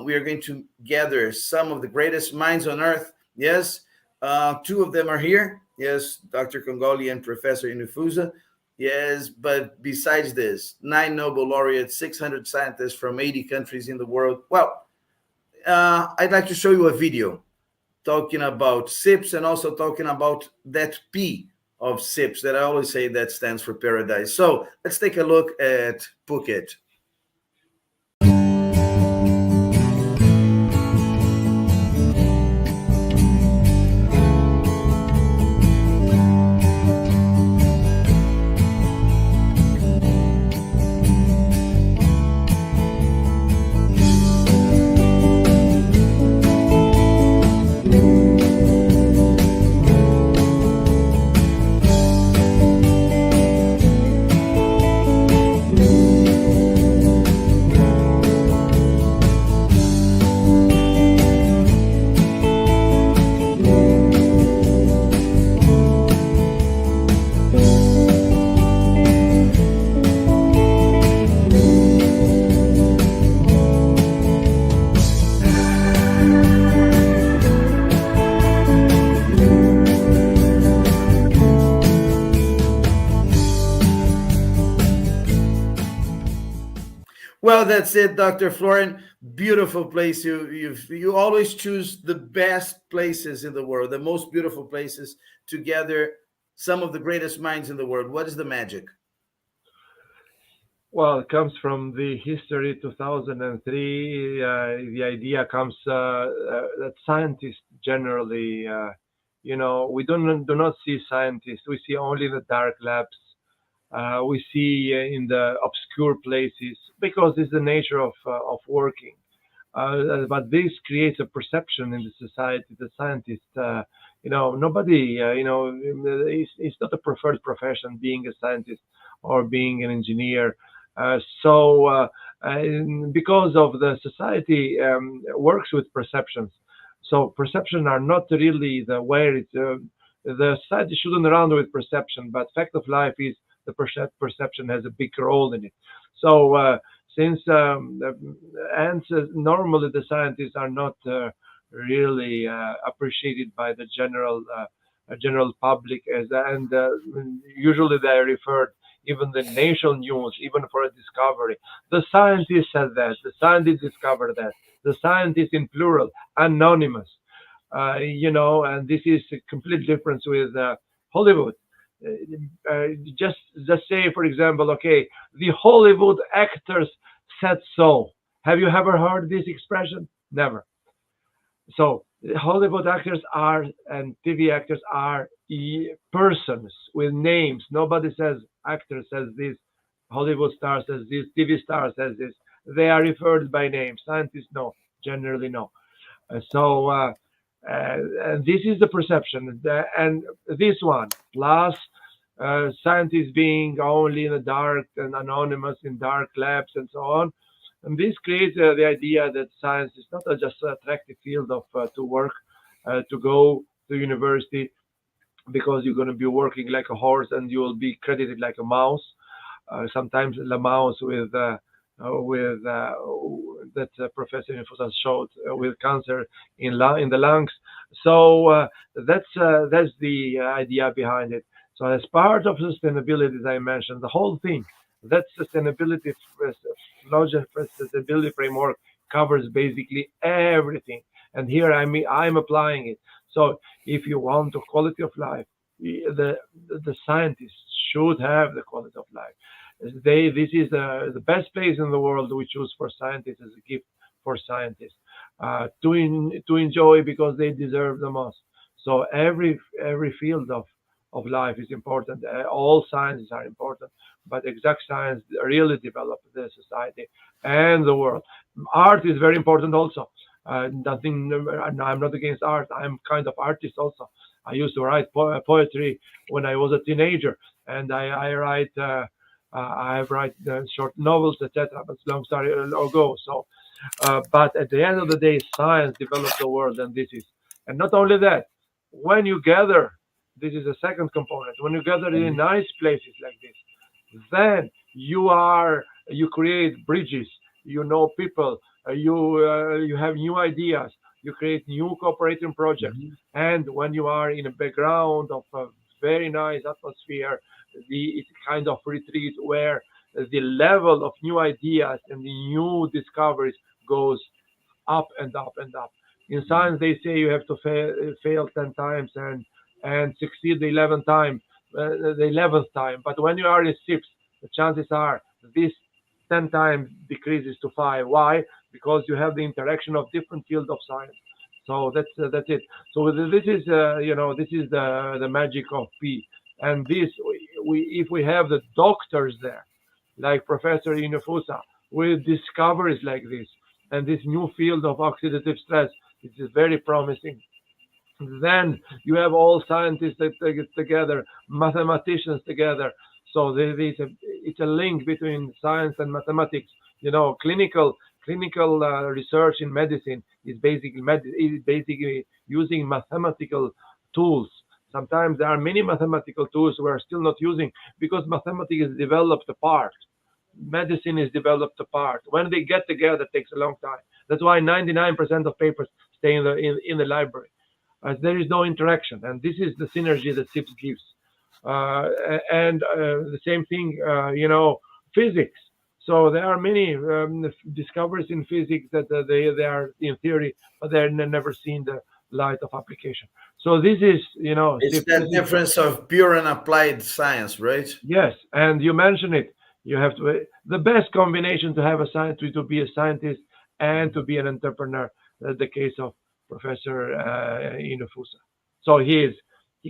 we are going to gather some of the greatest minds on earth. Yes, 2 of them are here. Yes, Dr. Kongoli and Professor Inufusa. Yes, but besides this, 9 Nobel laureates, 600 scientists from 80 countries in the world. Well, I'd like to show you a video talking about SIPS and also talking about that P of SIPS that I always say that stands for paradise. So let's take a look at Phuket. Well, that's it, Dr. Florian. Beautiful place. You always choose the best places in the world, the most beautiful places to gather some of the greatest minds in the world. What is the magic? Well, it comes from the history 2003. The idea comes that scientists generally, we do not see scientists. We see only the dark labs. We see in the obscure places because it's the nature of working. But this creates a perception in the society. The scientist, nobody, it's not a preferred profession being a scientist or being an engineer. Because of the society works with perceptions. So perception are not really the way the society shouldn't run with perception, but fact of life is the perception has a big role in it. So since normally the scientists are not really appreciated by the general public, and usually they are referred, even the national news, even for a discovery. The scientist said that, the scientist discovered that, the scientist in plural, anonymous, and this is a complete difference with Hollywood. Just say, for example, okay, the Hollywood actors said so. Have you ever heard this expression? Never. So Hollywood actors are and TV actors are persons with names. Nobody says actor says this, Hollywood star says this, TV star says this. They are referred by name. Scientists no, generally no. And this is the perception. And this one, plus scientists being only in the dark and anonymous in dark labs and so on. And this creates the idea that science is not just an attractive field of to work, to go to university, because you're going to be working like a horse and you will be credited like a mouse. Sometimes the mouse with that Professor Inufusa showed with cancer in the lungs. So that's the idea behind it. So as part of sustainability, as I mentioned, the whole thing, that sustainability framework covers basically everything. And here I'm applying it. So if you want a quality of life, the scientists should have the quality of life. This is the best place in the world we choose for scientists as a gift for scientists to enjoy, because they deserve the most. So every field of life is important. All sciences are important, but exact science really develop the society and the world. Art is very important also. I'm not against art. I'm kind of artist also. I used to write poetry when I was a teenager, and I write short novels, etc. But long story ago. So, but at the end of the day, science developed the world, and not only that. When you gather, this is a second component. When you gather in nice places like this, then you create bridges. You know people. You have new ideas. you create new cooperating projects. And when you are in a background of a very nice atmosphere, it's kind of retreat where the level of new ideas and the new discoveries goes up and up and up. In science, they say you have to fail 10 times and succeed the 11th time. But when you are in SIPS, the chances are this 10 times decreases to 5. Why? Because you have the interaction of different fields of science. So that's it. So this is this is the magic of P. And this if we have the doctors there, like Professor Inufusa, with discoveries like this and this new field of oxidative stress, it is very promising. Then you have all scientists that get together, mathematicians together. So it's a link between science and mathematics. Clinical research in medicine is basically using mathematical tools. Sometimes there are many mathematical tools we are still not using because mathematics is developed apart. Medicine is developed apart. When they get together, it takes a long time. That's why 99% of papers stay in the library. There is no interaction, and this is the synergy that SIPS gives. And the same thing, physics. So there are many discoveries in physics that they are in theory, but they're never seen the light of application. So this is, it's SIPS, that difference of pure and applied science, right? Yes, and you mentioned it. You have to the best combination to have a scientist, to be a scientist and to be an entrepreneur. That's the case of Professor Inufusa. So he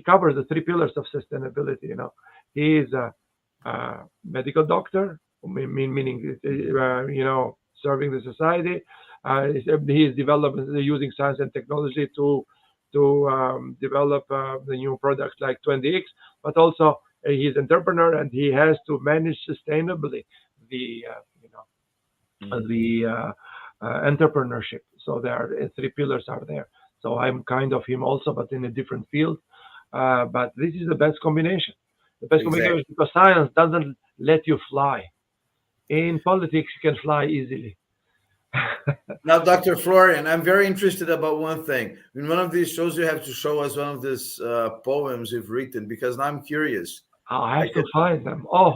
covers the 3 pillars of sustainability. He is a medical doctor, meaning serving the society. He is developing using science and technology to develop the new products like Twendee X, but also he's an entrepreneur and he has to manage sustainably the entrepreneurship. So there are 3 pillars are there. So I'm kind of him also, but in a different field. But this is the best combination. The best combination because science doesn't let you fly. In politics, you can fly easily. Now, Dr. Florian, I'm very interested about one thing. In one of these shows, you have to show us one of these poems you've written because now I'm curious. I have to find them. I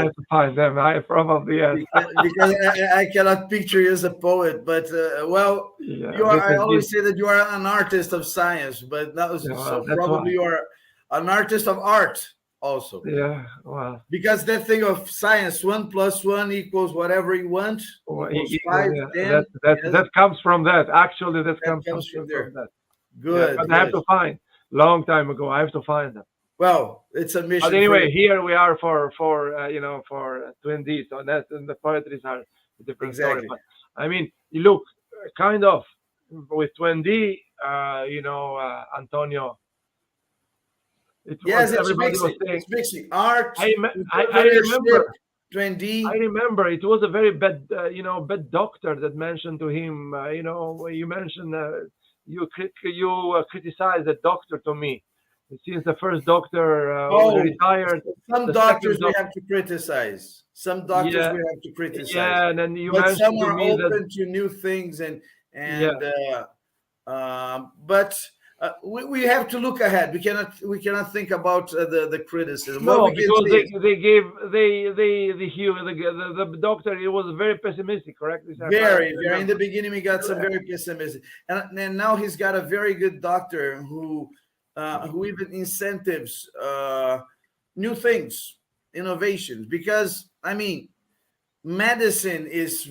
have to find them. I probably yes. Because I cannot picture you as a poet, but I always say that you are an artist of science, but now so probably you are an artist of art also. Yeah, well. Because that thing of science, 1 + 1 equals whatever you want. That comes from that. Actually, that comes from that. Good. But I have to find. Long time ago, I have to find them. Well, it's a mission. But anyway, here we are for Twendee. So that's and the poetries are a different story. But I mean, you look kind of with Twendee, Antonio. Everybody was saying it's mixing art. I remember Twendee. I remember it was a very bad, bad doctor that mentioned to him. You mentioned you criticized the doctor to me. Since the first doctor retired, some doctors we have to criticize. Some doctors we have to criticize. Yeah, and then but some are open to new things, but we have to look ahead. We cannot think about the criticism. No, because the doctor, he was very pessimistic, correct? Very. In the beginning, he got some very pessimistic, and now he's got a very good doctor who even incentives new things, innovations. Because I mean, medicine is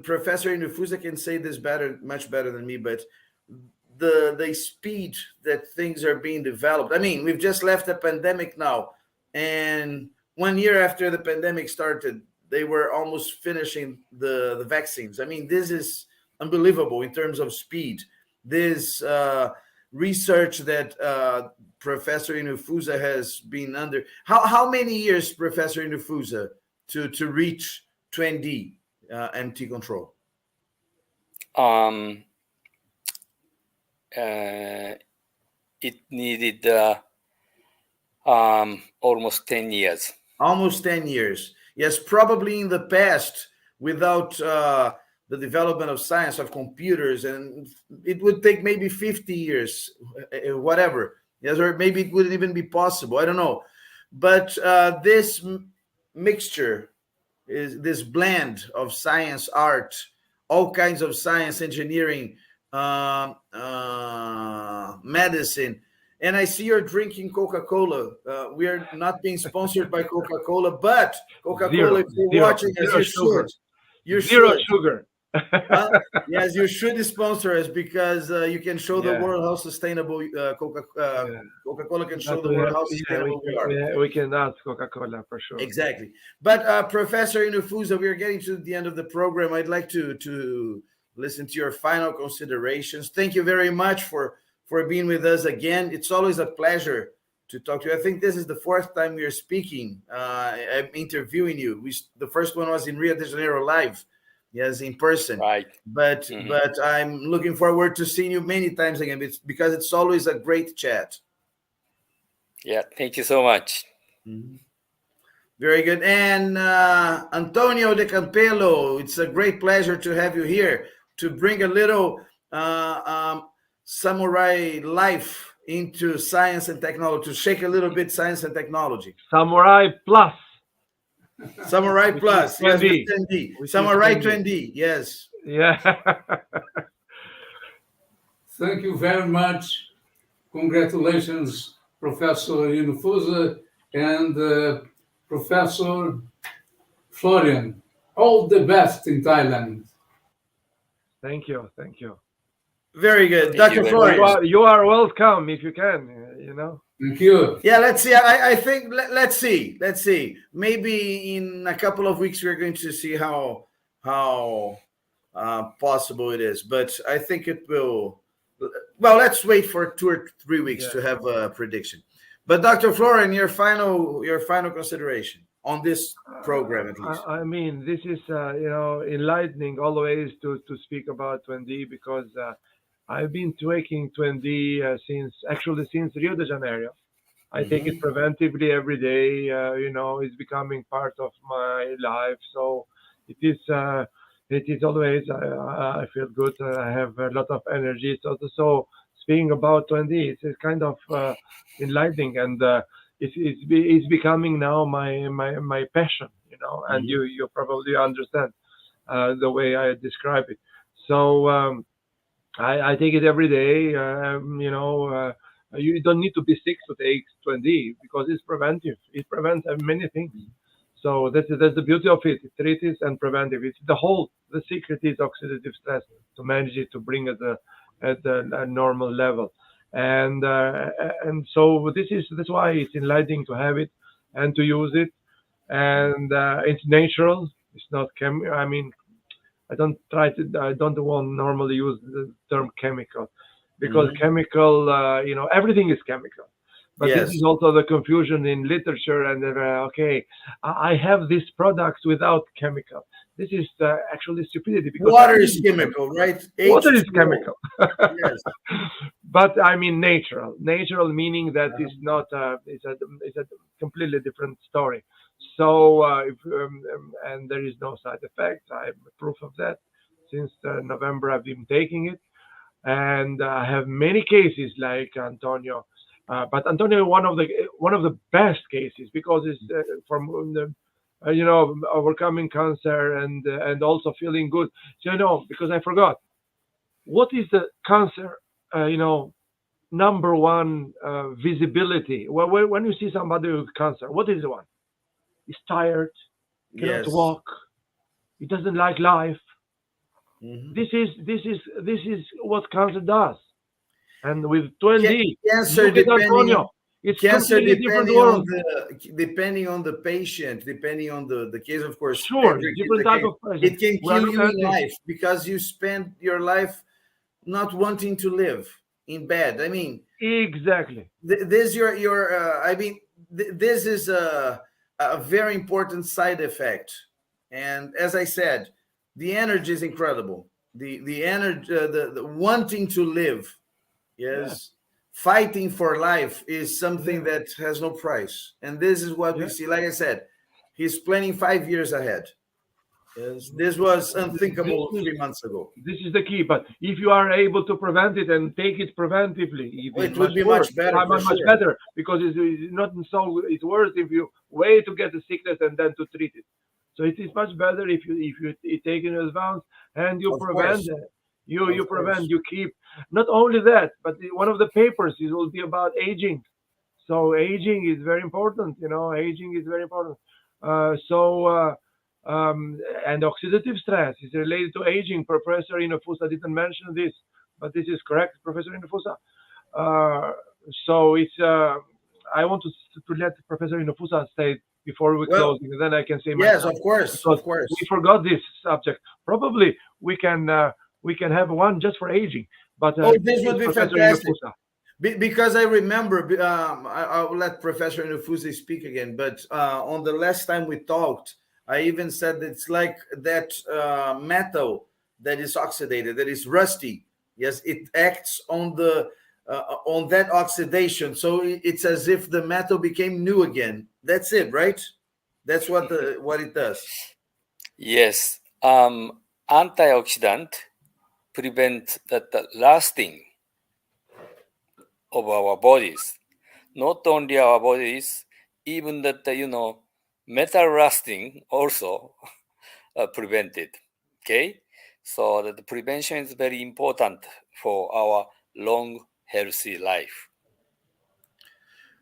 Professor Inufusa can say this much better than me, but the speed that things are being developed. I mean, we've just left the pandemic now, and 1 year after the pandemic started, they were almost finishing the vaccines. I mean, this is unbelievable in terms of speed. This research that Professor Inufusa has been under. How many years, Professor Inufusa, to reach Twendee MT Control? It needed almost 10 years. Almost 10 years. Yes, probably in the past, without the development of science, of computers, and it would take maybe 50 years, whatever. Yes, or maybe it wouldn't even be possible. I don't know. But this mixture is this blend of science, art, all kinds of science, engineering, medicine. And I see you're drinking Coca-Cola. We are not being sponsored by Coca-Cola, but Coca-Cola, if you're watching us, you should. You Zero should. sugar. Yes, you should sponsor us, because you can show the world how sustainable Coca-Cola can show the world how sustainable we are. We can ask Coca-Cola for sure. Exactly. But Professor Inufusa, we are getting to the end of the program. I'd like to listen to your final considerations. Thank you very much for being with us again. It's always a pleasure to talk to you. I think this is the fourth time we are speaking. I'm interviewing you. The first one was in Rio de Janeiro live. Yes, in person. Right. But I'm looking forward to seeing you many times again, because it's always a great chat. Yeah, thank you so much. Very good. And Antônio de Campelo, it's a great pleasure to have you here to bring a little samurai life into science and technology, to shake a little bit science and technology. Samurai Plus. Samurai Plus, yes, with Twendee. Samurai Twendee, yes. Yeah. Thank you very much. Congratulations, Professor Inufusa and Professor Florian. All the best in Thailand. Thank you. Thank you. Very good. Thank Dr. you Florian. You are welcome if you can, you know. Thank you. Yeah, let's see. I think let's see. Maybe in a couple of weeks we're going to see how possible it is. But I think it will. Well, let's wait for 2 or 3 weeks to have a prediction. But Dr. Florian, your final consideration on this program, at least. I mean, this is enlightening always to speak about Twendee, because I've been taking Twendee since Rio de Janeiro. I take it preventively every day. It's becoming part of my life. So it is always. I feel good. I have a lot of energy. So speaking about Twendee, it's kind of enlightening, and it's becoming now my passion. And you probably understand the way I describe it. So. I take it every day. You don't need to be sick to take Twendee, because it's preventive. It prevents many things. So that's the beauty of it. It treats and preventive. It's the secret is oxidative stress, to manage it, to bring it at a normal level. And so that's why it's enlightening to have it and to use it. And it's natural. It's not I don't want normally use the term chemical, because chemical, everything is chemical. But this is also the confusion in literature. And I have this product without chemical. This is actually stupidity, because water is chemical, right? Water is chemical. Yes. But I mean natural meaning that is not. It's a completely different story. So and there is no side effects. I'm proof of that. Since November, I've been taking it, and I have many cases like Antonio. But Antonio, one of the best cases, because it's from overcoming cancer and also feeling good. So because I forgot, what is the cancer? Number one visibility. Well, when you see somebody with cancer, what is the one? He's tired, cannot walk, he doesn't like life. This is what cancer does. And with Twendee, cancer, it's cancer depending on the patient, depending on the case, of course. Sure, different type of person. It can kill you in life, because you spend your life not wanting to live in bed. I mean, exactly. This this is a very important side effect. And as I said, the energy is incredible. The energy, the wanting to live, fighting for life is something that has no price. And this is what we see. Like I said, he's planning 5 years ahead. Yes, this was unthinkable 3 months ago. This is the key. But if you are able to prevent it and take it preventively, It would be much better. much better, because it's not so. It's worse if you wait to get the sickness and then to treat it. So it is much better if you take it in advance and you prevent it. You prevent. You keep. Not only that, but one of the papers will be about aging. So aging is very important. Aging is very important. And oxidative stress is related to aging. Professor Inufusa didn't mention this, but this is correct, Professor Inufusa. So it's. I want to let Professor Inufusa say before we close, and then I can say. Yes, of course. We forgot this subject. Probably we can have one just for aging. But this would be fantastic. Inufusa. Because I remember, I'll let Professor Inufusa speak again. But on the last time we talked, I even said it's like that metal that is oxidated, that is rusty. Yes, it acts on that oxidation. So it's as if the metal became new again. That's it, right? That's what it does. Yes, anti-oxidant prevent that lasting of our bodies. Not only our bodies, even that metal rusting also prevented. Okay, so that the prevention is very important for our long, healthy life.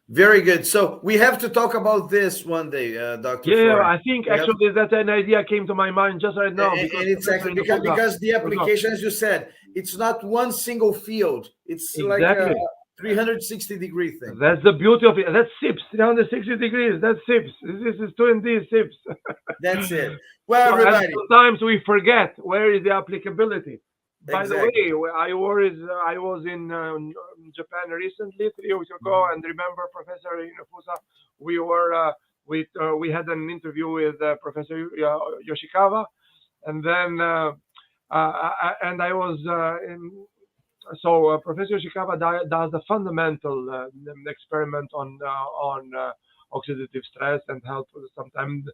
Very good. So we have to talk about this one day, Dr. Yeah, Florian. I think actually that an idea came to my mind just right now. Because the application, as you said, it's not one single field. It's like a 360-degree thing. That's the beauty of it. That's SIPS, 360 degrees. That's SIPS. This is Twendee SIPS. That's it. Well, everybody. Sometimes we forget where is the applicability. By the way, I was in Japan recently, 3 weeks ago, and remember, Professor Inufusa, we had an interview with Professor Yoshikawa, and then and I was so Professor Yoshikawa does a fundamental experiment on oxidative stress and help sometimes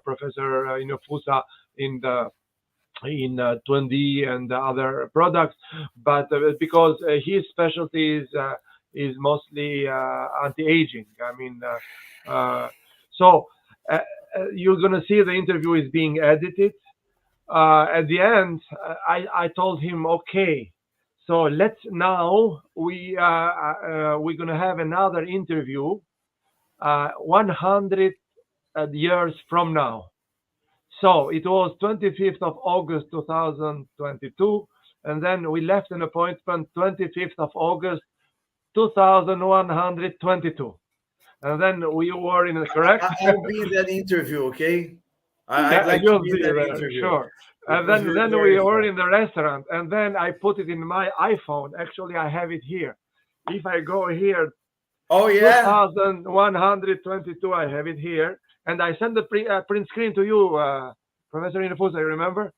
Professor Inufusa in Twendee and other products, but because his specialty is mostly anti-aging. I mean, so you're gonna see the interview is being edited. At the end, I told him, okay, so let's now we're gonna have another interview 100 years from now. So it was 25th of August 2022, and then we left an appointment 25th of August 2122, and then we were in the correct. I'll be in that interview, okay? I'd like to be in that interview. Sure. And then we were in the restaurant, and then I put it in my iPhone. Actually, I have it here. If I go here, 2122, I have it here. And I sent the print screen to you, Professor Inufusa, you remember?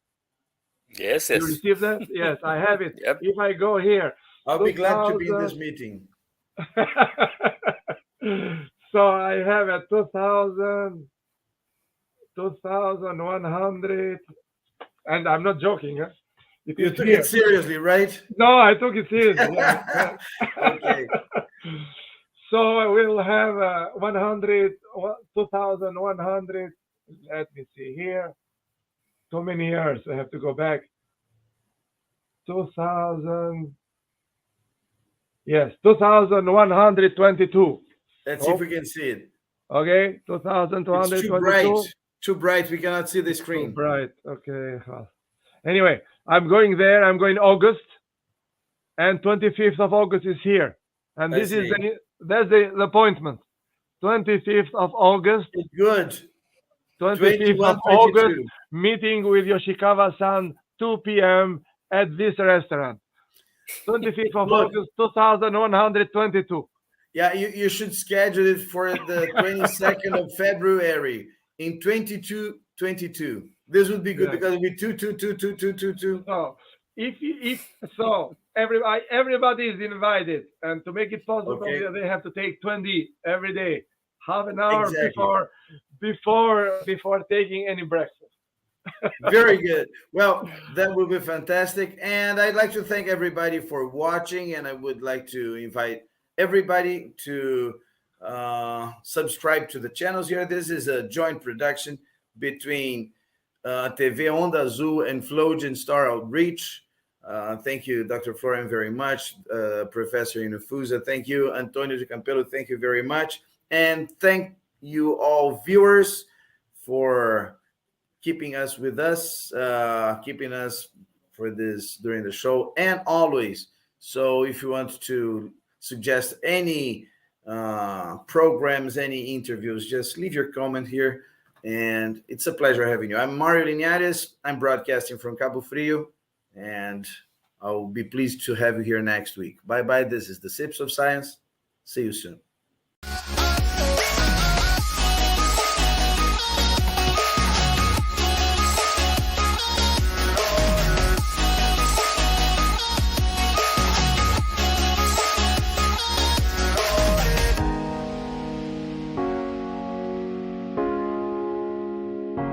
Yes. You received that? Yes, I have it. Yep. If I go here. I'll be glad to be in this meeting. So I have a 2100, and I'm not joking. Huh? You took it seriously, right? No, I took it seriously. Yeah. Okay. So we'll have 2100. Let me see here. Too many years. I have to go back. 2000. Yes, 2122. Let's see if we can see it. Okay, 2222. It's too bright. Too bright. We cannot see the screen. Too bright. Okay. Anyway, I'm going there. I'm going August, and 25th of August is here, and that's the appointment. 25th of August. Good. 25th of August, meeting with Yoshikawa-san, 2 p.m. at this restaurant. 25th of August, 2122. Yeah, you should schedule it for the 22nd of February in 2222. This would be good because it would be 2. So everybody is invited, and to make it possible, they have to take Twendee every day, half an hour before taking any breakfast. Very good. Well, that will be fantastic. And I'd like to thank everybody for watching. And I would like to invite everybody to subscribe to the channels here. This is a joint production between TV Onda Azul and Flogen Star Outreach. Thank you, Dr. Florian, very much. Professor Inufusa, thank you. Antônio de Campelo, thank you very much. And thank you all viewers for keeping us with us, keeping us for this during the show and always. So if you want to suggest any programs, any interviews, just leave your comment here. And it's a pleasure having you. I'm Mario Linhares. I'm broadcasting from Cabo Frio, and I'll be pleased to have you here next week. Bye-bye. This is the SIPS of Science. See you soon.